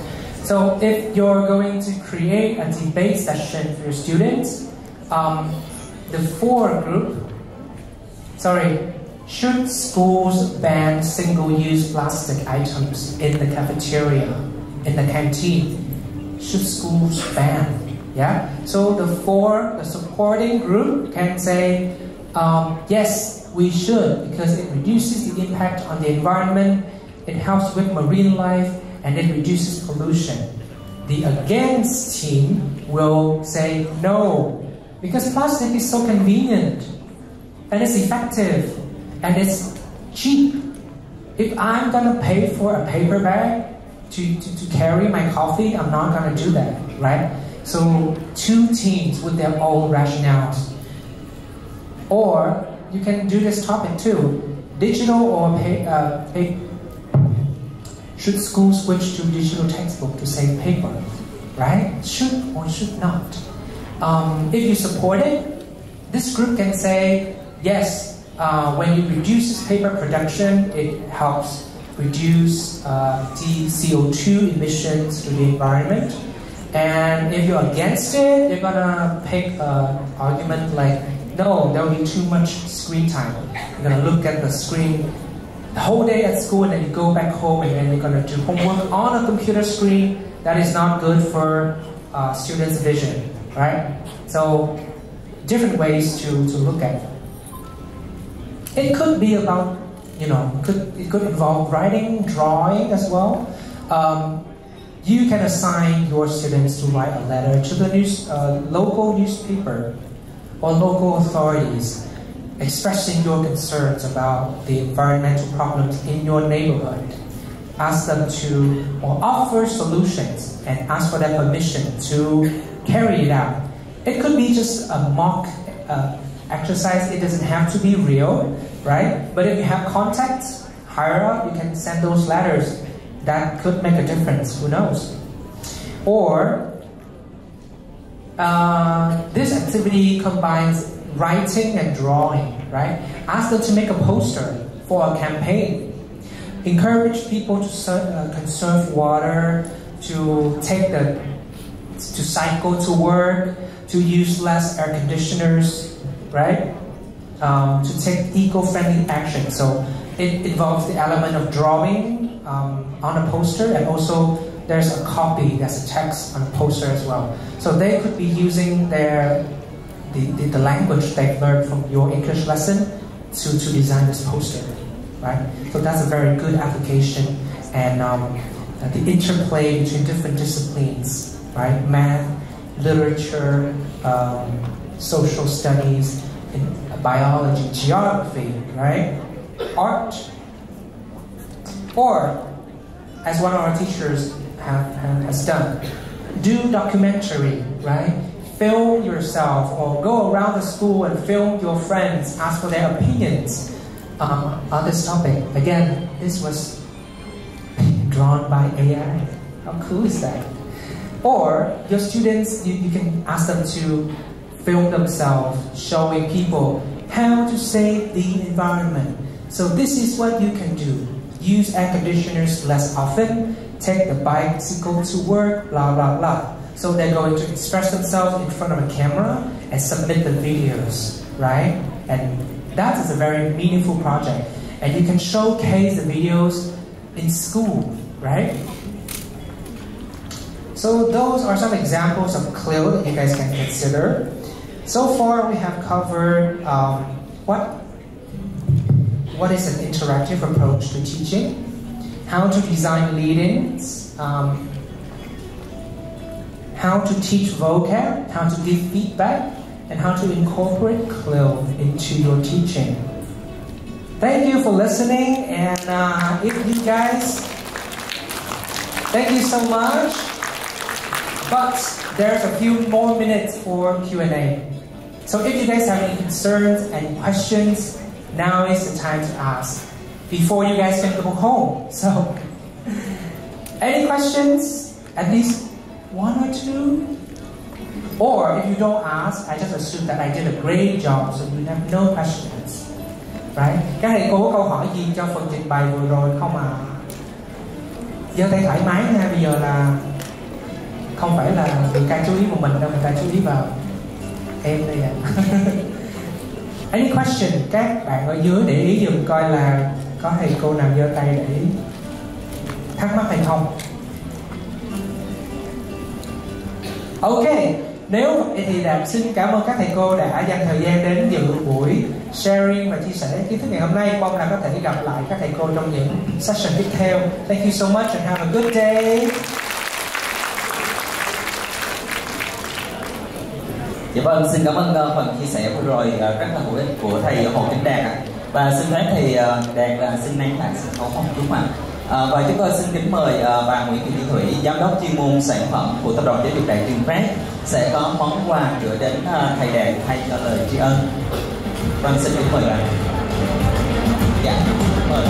So if you're going to create a debate session for your students, the 4 group, should schools ban single-use plastic items in the cafeteria, in the canteen? Should schools ban? Yeah. So the supporting group can say, yes, we should, because it reduces the impact on the environment, it helps with marine life, and it reduces pollution. The against team will say no, because plastic is so convenient, and it's effective, and it's cheap. If I'm gonna pay for a paper bag to carry my coffee, I'm not gonna do that, right? So 2 teams with their own rationales. Or you can do this topic too. Digital or paper. Should schools switch to digital textbook to save paper? Right? Should or should not? If you support it, this group can say, yes, when it reduces paper production, it helps reduce the CO2 emissions to the environment. And if you're against it, you're gonna pick an argument like, no, there will be too much screen time. You're gonna look at the screen the whole day at school, and then you go back home, and then you're gonna do homework on a computer screen. That is not good for students' vision, right? So different ways to look at it. It could be about, it could involve writing, drawing as well. You can assign your students to write a letter to the local newspaper or local authorities expressing your concerns about the environmental problems in your neighborhood. Ask them to, or offer solutions and ask for their permission to carry it out. It could be just a mock exercise. It doesn't have to be real, right? But if you have contacts higher up, you can send those letters. That could make a difference, who knows? Or this activity combines writing and drawing, right? Ask them to make a poster for a campaign. Encourage people to conserve water, to cycle to work, to use less air conditioners, right? To take eco-friendly action. So it involves the element of drawing on a poster, and also there's a copy, there's a text on a poster as well. So they could be using the language they've learned from your English lesson to design this poster, right? So that's a very good application, and the interplay between different disciplines, right? Math, literature, social studies, in biology, geography, right? Art. Or, as one of our teachers has done, do documentary, right? Film yourself or go around the school and film your friends, ask for their opinions on this topic. Again, this was drawn by AI. How cool is that? Or your students, you can ask them to film themselves showing people how to save the environment. So this is what you can do. Use air conditioners less often, take the bicycle to work, blah, blah, blah. So they're going to express themselves in front of a camera and submit the videos, right? And that is a very meaningful project. And you can showcase the videos in school, right? So those are some examples of CLIL that you guys can consider. So far we have covered what is an interactive approach to teaching, how to design lead-ins, how to teach vocab, how to give feedback, and how to incorporate CLIL into your teaching. Thank you for listening, and if you guys, thank you so much. But there's a few more minutes for Q&A. So if you guys have any concerns, any questions, now is the time to ask before you guys can go home. So, any questions? At least one or two? Or if you don't ask, I just assume that I did a great job, so you have no questions. Right? Các thầy cô có câu hỏi gì cho phần trình bày vừa rồi không à? Giơ tay thoải mái nha, bây giờ là không phải là người ta chú ý vào mình đâu, người ta chú ý vào em đây ạ. Any question? Các bạn ở dưới để ý dùm coi là có thầy cô nào giơ tay để thắc mắc hay không. Ok, nếu vậy thì xin cảm ơn các thầy cô đã dành thời gian đến dự buổi sharing và chia sẻ kiến thức ngày hôm nay. Mong là có thể gặp lại các thầy cô trong những session tiếp theo. Thank you so much and have a good day.
Dạ vâng, xin cảm ơn phần chia sẻ vừa rồi rất là hữu ích của thầy Hồ Kính Đạt ạ. Và xin phép thầy Đạt xin nén lại sân khấu không đúng ạ. Và chúng tôi xin kính mời bà Nguyễn Thị Thủy, giám đốc chuyên môn sản phẩm của tập đoàn Giới, Đại Trường Phát sẽ có món quà gửi đến thầy Đạt thay cho lời tri ân. Vâng, xin kính mời bà. Dạ, mời.